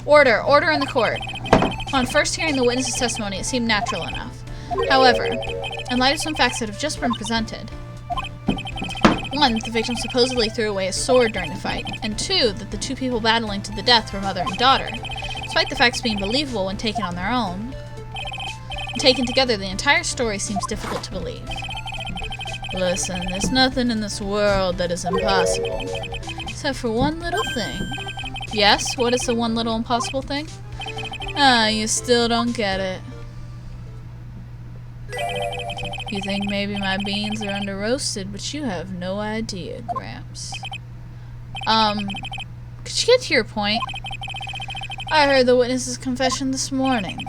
Order. Order in the court. On first hearing the witness's testimony, it seemed natural enough. However, in light of some facts that have just been presented, 1, that the victim supposedly threw away a sword during the fight, and 2, that the two people battling to the death were mother and daughter. Despite the facts being believable when taken on their own, taken together, the entire story seems difficult to believe. Listen, there's nothing in this world that is impossible, except for one little thing. Yes? What is the one little impossible thing? Ah, you still don't get it. You think maybe my beans are under roasted, but you have no idea, Gramps. Could you get to your point? I heard the witness's confession this morning,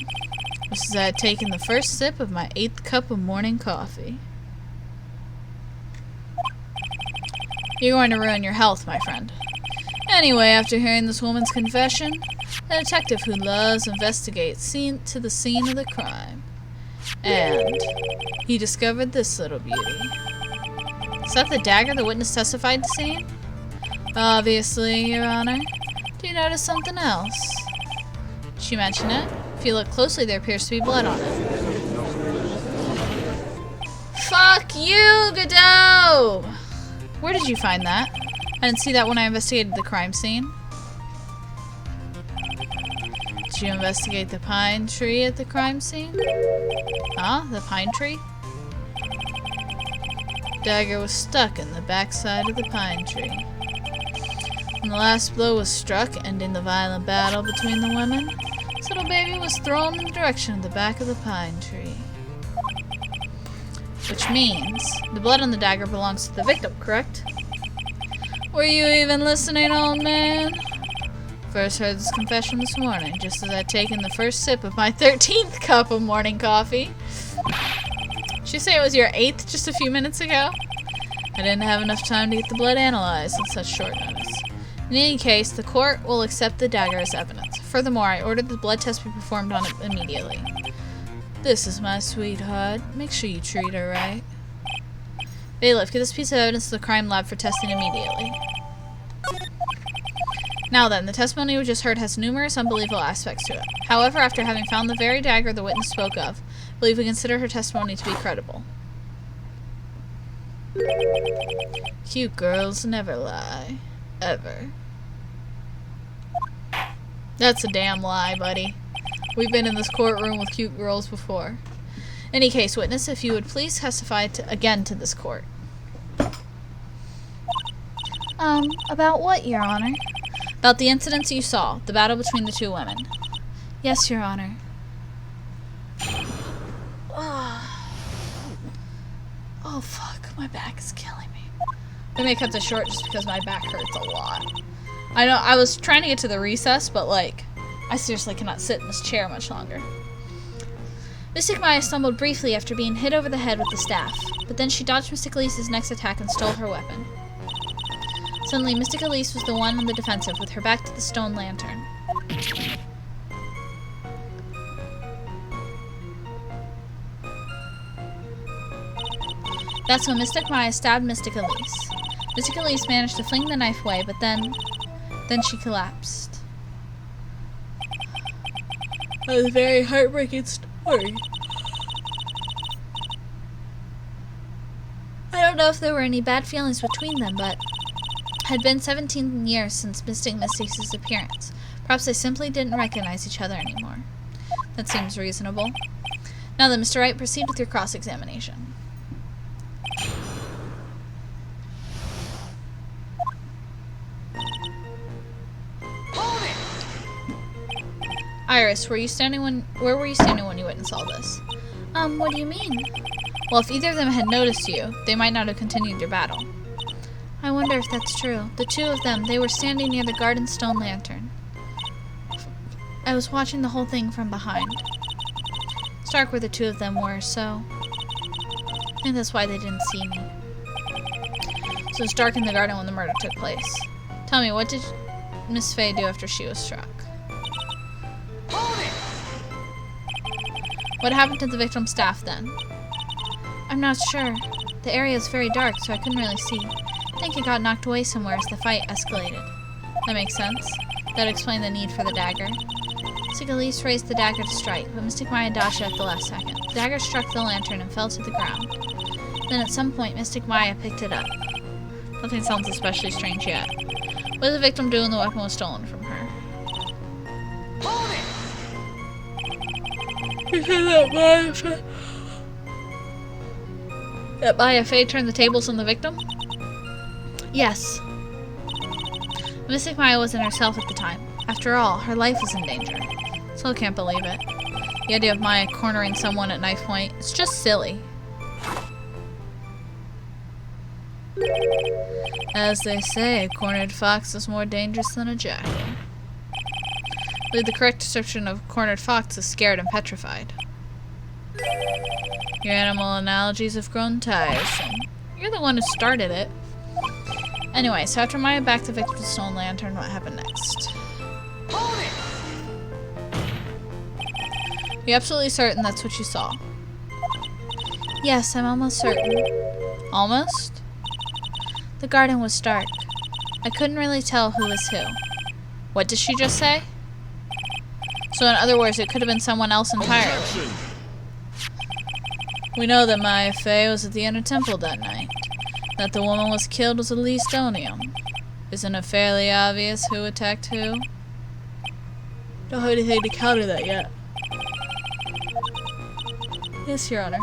just as I had taken the first sip of my 8th cup of morning coffee. You're going to ruin your health, my friend. Anyway, after hearing this woman's confession, a detective who loves to investigate to the scene of the crime. And he discovered this little beauty. Is that the dagger the witness testified to seeing? Obviously, Your Honor. Do you notice something else? Did she mention it? If you look closely, there appears to be blood on it. Fuck you, Godot! Where did you find that? I didn't see that when I investigated the crime scene. Did you investigate the pine tree at the crime scene? Huh? The pine tree? Dagger was stuck in the backside of the pine tree. When the last blow was struck, ending the violent battle between the women, this little baby was thrown in the direction of the back of the pine tree. Which means the blood on the dagger belongs to the victim, correct? Were you even listening, old man? First heard this confession this morning, just as I'd taken the first sip of my 13th cup of morning coffee. Did you say it was your 8th just a few minutes ago? I didn't have enough time to get the blood analyzed in such short notice. In any case, the court will accept the dagger as evidence. Furthermore, I ordered the blood test be performed on it immediately. This is my sweetheart. Make sure you treat her right. Bailiff, get this piece of evidence to the crime lab for testing immediately. Now then, the testimony we just heard has numerous unbelievable aspects to it. However, after having found the very dagger the witness spoke of, I believe we consider her testimony to be credible. Cute girls never lie. Ever. That's a damn lie, buddy. We've been in this courtroom with cute girls before. In any case, witness, if you would please testify again to this court. About what, Your Honor? About the incidents you saw, the battle between the two women. Yes, Your Honor. Oh, fuck. My back is killing me. I'm gonna cut this short just because my back hurts a lot. I know, I was trying to get to the recess, but, like, I seriously cannot sit in this chair much longer. Mystic Maya stumbled briefly after being hit over the head with the staff, but then she dodged Mystic Elise's next attack and stole her weapon. Suddenly, Mystic Elise was the one on the defensive, with her back to the stone lantern. That's when Mystic Maya stabbed Mystic Elise. Mystic Elise managed to fling the knife away, but then she collapsed. That was a very heartbreaking story. I don't know if there were any bad feelings between them, but it had been 17 years since Mystic Misty's disappearance. Perhaps they simply didn't recognize each other anymore. That seems reasonable. Now then, Mr. Wright, proceed with your cross-examination. Iris, where were you standing when you witnessed all this? What do you mean? Well, if either of them had noticed you, they might not have continued their battle. I wonder if that's true. The two of them, they were standing near the garden stone lantern. I was watching the whole thing from behind. It's dark where the two of them were, so I think that's why they didn't see me. So it's dark in the garden when the murder took place. Tell me, what did Miss Faye do after she was struck? Hold it! What happened to the victim's staff then? I'm not sure. The area is very dark, so I couldn't really see. I think it got knocked away somewhere as the fight escalated. That makes sense. That explained the need for the dagger. Dl6 raised the dagger to strike, but Mystic Maya dodged at the last second. The dagger struck the lantern and fell to the ground. Then at some point, Mystic Maya picked it up. Nothing sounds especially strange yet. What did the victim do when the weapon was stolen from her? Hold it! You said that Maya Faye turned the tables on the victim? Yes. Mystic Maya wasn't herself at the time. After all, her life was in danger. Still can't believe it. The idea of Maya cornering someone at knife point, it's just silly. As they say, a cornered fox is more dangerous than a jackal. I believe the correct description of a cornered fox is scared and petrified. Your animal analogies have grown tiresome. You're the one who started it. Anyway, so after Maya backed the victim's stone lantern, what happened next? Hold it! You're absolutely certain that's what you saw? Yes, I'm almost certain. Almost? The garden was dark. I couldn't really tell who was who. What did she just say? So in other words, it could have been someone else entirely. Objection! We know that Maya Faye was at the inner temple that night. That the woman was killed was at least Onium. Isn't it fairly obvious who attacked who? Don't have anything to counter that yet. Yes, Your Honor.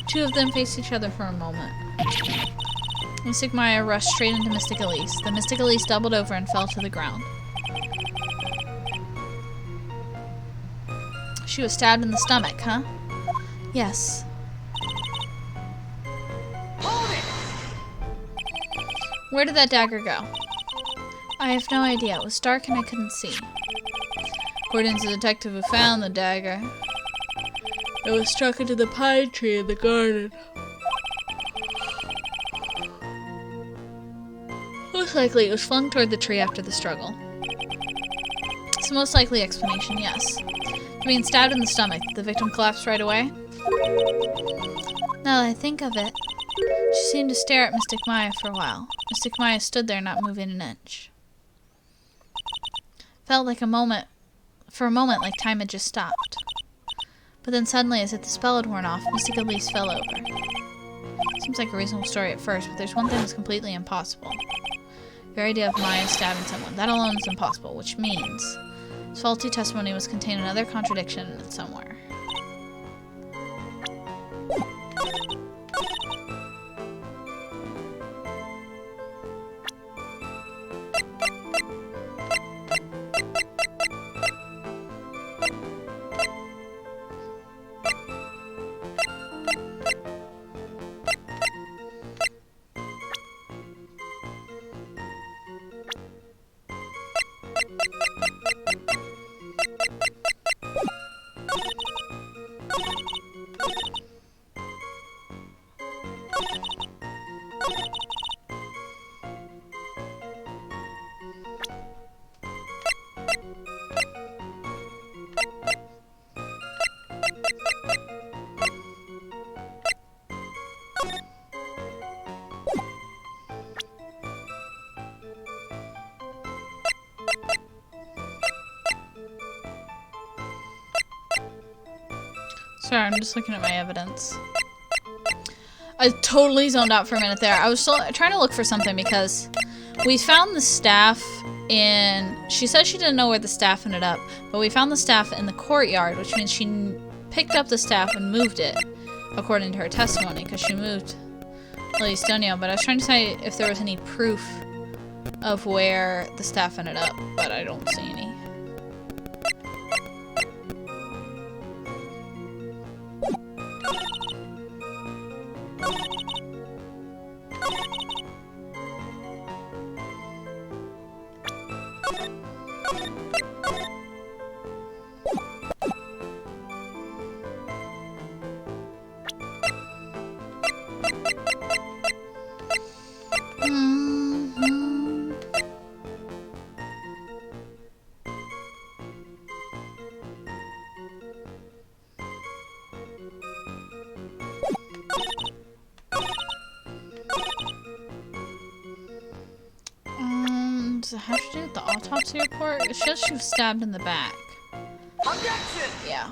Two of them faced each other for a moment. Mystic Maya rushed straight into Mystic Elise. The Mystic Elise doubled over and fell to the ground. She was stabbed in the stomach, huh? Yes. Hold it! Where did that dagger go? I have no idea. It was dark and I couldn't see. According to the detective who found the dagger, it was struck into the pine tree in the garden. Most likely it was flung toward the tree after the struggle. It's the most likely explanation, yes. Being stabbed in the stomach, did the victim collapse right away? Now that I think of it, she seemed to stare at Mystic Maya for a while. Mystic Maya stood there not moving an inch. Felt like for a moment like time had just stopped. But then suddenly, as if the spell had worn off, Mystic Elise fell over. Seems like a reasonable story at first, but there's one thing that's completely impossible. The very idea of Maya stabbing someone, that alone is impossible, which means this faulty testimony must contain another contradiction in it somewhere. Sorry, I'm just looking at my evidence. I totally zoned out for a minute there. I was still trying to look for something because we found the staff in... She said she didn't know where the staff ended up, but we found the staff in the courtyard, which means she picked up the staff and moved it, according to her testimony, because she moved Lady Stonio. But I was trying to say if there was any proof of where the staff ended up, but I don't see any. Does it have to do with the autopsy report? It shows she was stabbed in the back. Objection! Yeah.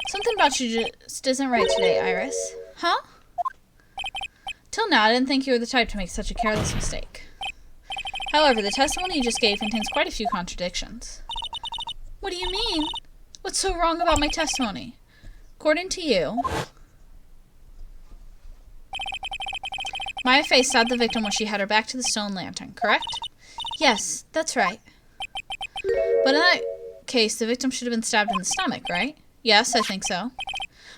Something about you just isn't right today, Iris. Huh? Till now, I didn't think you were the type to make such a careless mistake. However, the testimony you just gave contains quite a few contradictions. What do you mean? What's so wrong about my testimony? According to you, Maya Fey stabbed the victim when she had her back to the stone lantern, correct? Yes, that's right. But in that case, the victim should have been stabbed in the stomach, right? Yes, I think so.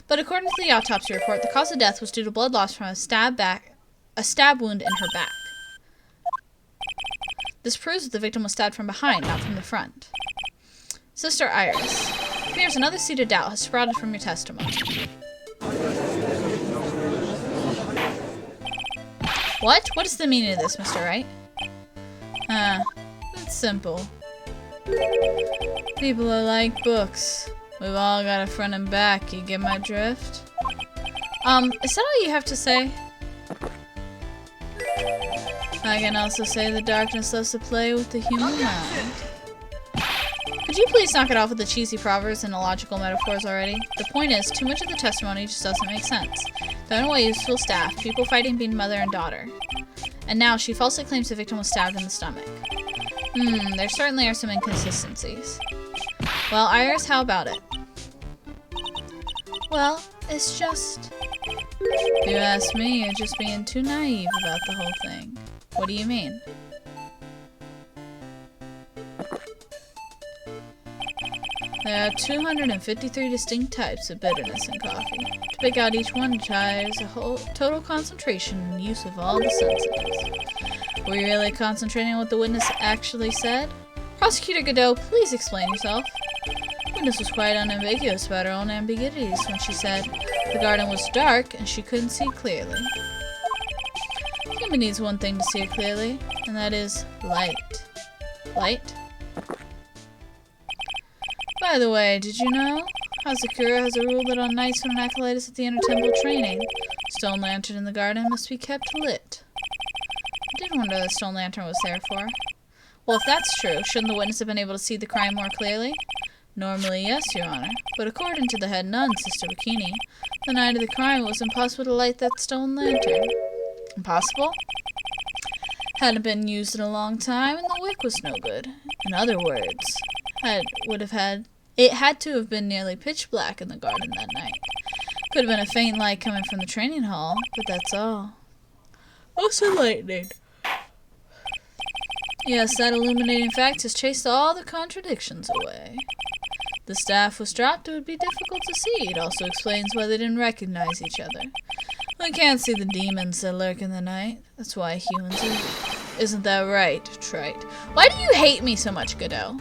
But according to the autopsy report, the cause of death was due to blood loss from a stab wound in her back. This proves that the victim was stabbed from behind, not from the front. Sister Iris, it appears another seed of doubt has sprouted from your testimony. What? What is the meaning of this, Mr. Wright? It's simple. People are like books. We've all got a front and back, you get my drift? Is that all you have to say? I can also say the darkness loves to play with the human mind. Could you please knock it off with the cheesy proverbs and illogical metaphors already? The point is, too much of the testimony just doesn't make sense. Thrown away useful staff, people fighting being mother and daughter. And now she falsely claims the victim was stabbed in the stomach. There certainly are some inconsistencies. Well, Iris, how about it? Well, it's just... If you ask me, you're just being too naive about the whole thing. What do you mean? There are 253 distinct types of bitterness in coffee. To pick out each one requires a whole total concentration and use of all the senses. Were you really concentrating on what the witness actually said? Prosecutor Godot, please explain yourself. The witness was quite unambiguous about her own ambiguities when she said the garden was dark and she couldn't see clearly. Human needs one thing to see it clearly, and that is light. Light? By the way, did you know? Hazakura has a rule that on nights when an acolyte is at the inner temple training, the stone lantern in the garden must be kept lit. I did wonder what the stone lantern was there for. Well, if that's true, shouldn't the witness have been able to see the crime more clearly? Normally, yes, Your Honor. But according to the head nun, Sister Bikini, the night of the crime it was impossible to light that stone lantern. Impossible? Hadn't been used in a long time, and the wick was no good. In other words, it had to have been nearly pitch black in the garden that night. Could have been a faint light coming from the training hall, but that's all. Also lightning. Yes, that illuminating fact has chased all the contradictions away. The staff was dropped, it would be difficult to see. It also explains why they didn't recognize each other. We can't see the demons that lurk in the night. That's why humans are... Isn't that right, Trite? Why do you hate me so much, Godot?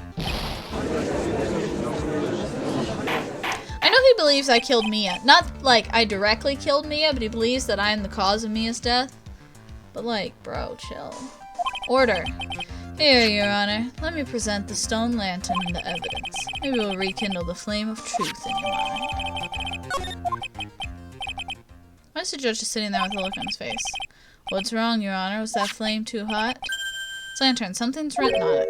I know he believes I killed Mia. Not like I directly killed Mia, but he believes that I am the cause of Mia's death. But like, bro, chill. Order. Here, Your Honor. Let me present the stone lantern and the evidence. Maybe we'll rekindle the flame of truth in your mind. Why is the judge just sitting there with a look on his face? What's wrong, Your Honor? Was that flame too hot? It's lantern. Something's written on it.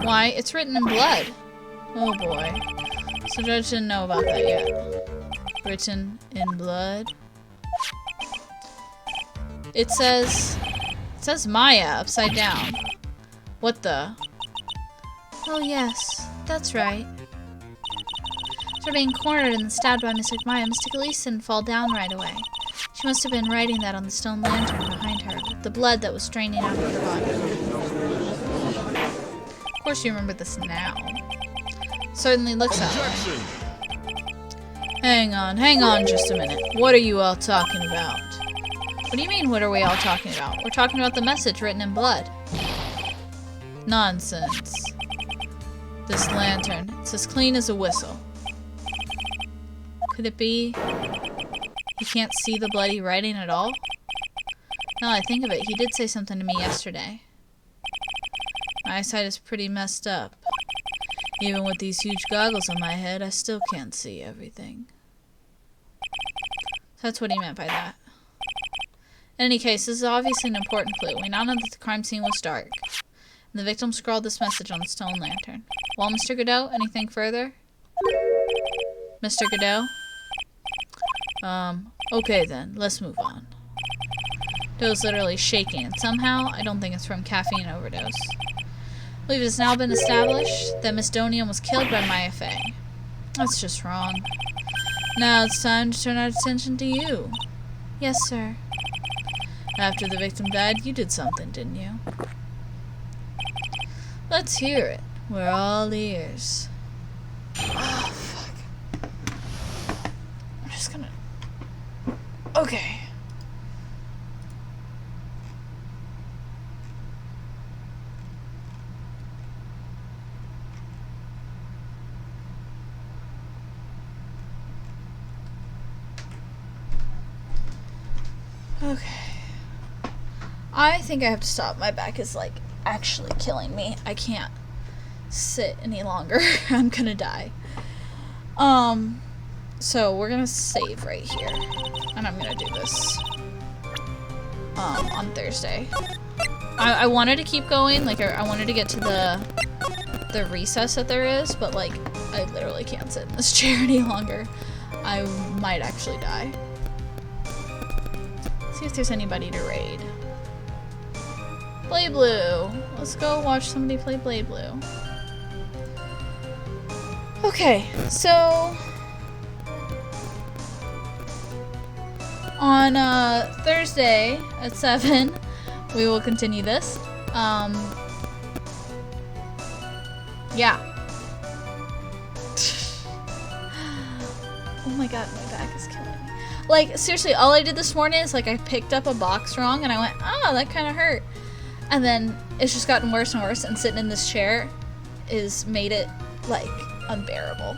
Why? It's written in blood. Oh boy. So the judge didn't know about that yet. Written in blood. It says Maya upside down. What the? Oh yes, that's right. After being cornered and stabbed by Mystic Maya, Mystic Elise didn't fall down right away. She must have been writing that on the stone lantern behind her, the blood that was straining out of her body. Of course you remember this now. Certainly looks that way. Hang on just a minute. What are you all talking about? What do you mean, what are we all talking about? We're talking about the message written in blood. Nonsense. This lantern. It's as clean as a whistle. Could it be he can't see the bloody writing at all? Now that I think of it, he did say something to me yesterday. My eyesight is pretty messed up. Even with these huge goggles on my head, I still can't see everything. That's what he meant by that. In any case, this is obviously an important clue. We now know that the crime scene was dark. And the victim scrawled this message on the stone lantern. Well, Mr. Godot, anything further? Mr. Godot? Okay then, let's move on. Godot's literally shaking, and somehow, I don't think it's from caffeine overdose. I believe it has now been established that Miss Donium was killed by Maya Fey. That's just wrong. Now it's time to turn our attention to you. Yes, sir. After the victim died, you did something, didn't you? Let's hear it. We're all ears. Oh, fuck. I'm just gonna... Okay. Okay. I think I have to stop. My back is, like, actually killing me. I can't sit any longer. I'm gonna die. So we're gonna save right here. And I'm gonna do this on Thursday. I wanted to keep going, like I wanted to get to the recess that there is, but like I literally can't sit in this chair any longer. I might actually die. See if there's anybody to raid. Blade Blue. Let's go watch somebody play Blade Blue. Okay, so on Thursday at 7, we will continue this. Yeah. Oh my god, my back is killing me. Like, seriously, all I did this morning is, like, I picked up a box wrong, and I went, oh, that kind of hurt. And then it's just gotten worse and worse, and sitting in this chair is made it, like, unbearable.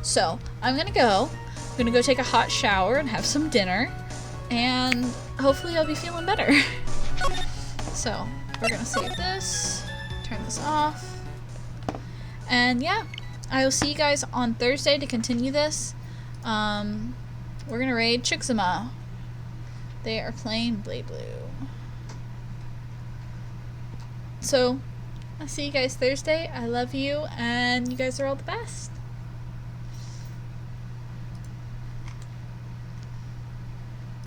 So, I'm gonna go. I'm gonna go take a hot shower and have some dinner, and hopefully I'll be feeling better. So, we're gonna save this, turn this off, and yeah, I will see you guys on Thursday to continue this. We're gonna raid Chixima. They are playing Blade Blue. So, I'll see you guys Thursday. I love you, and you guys are all the best.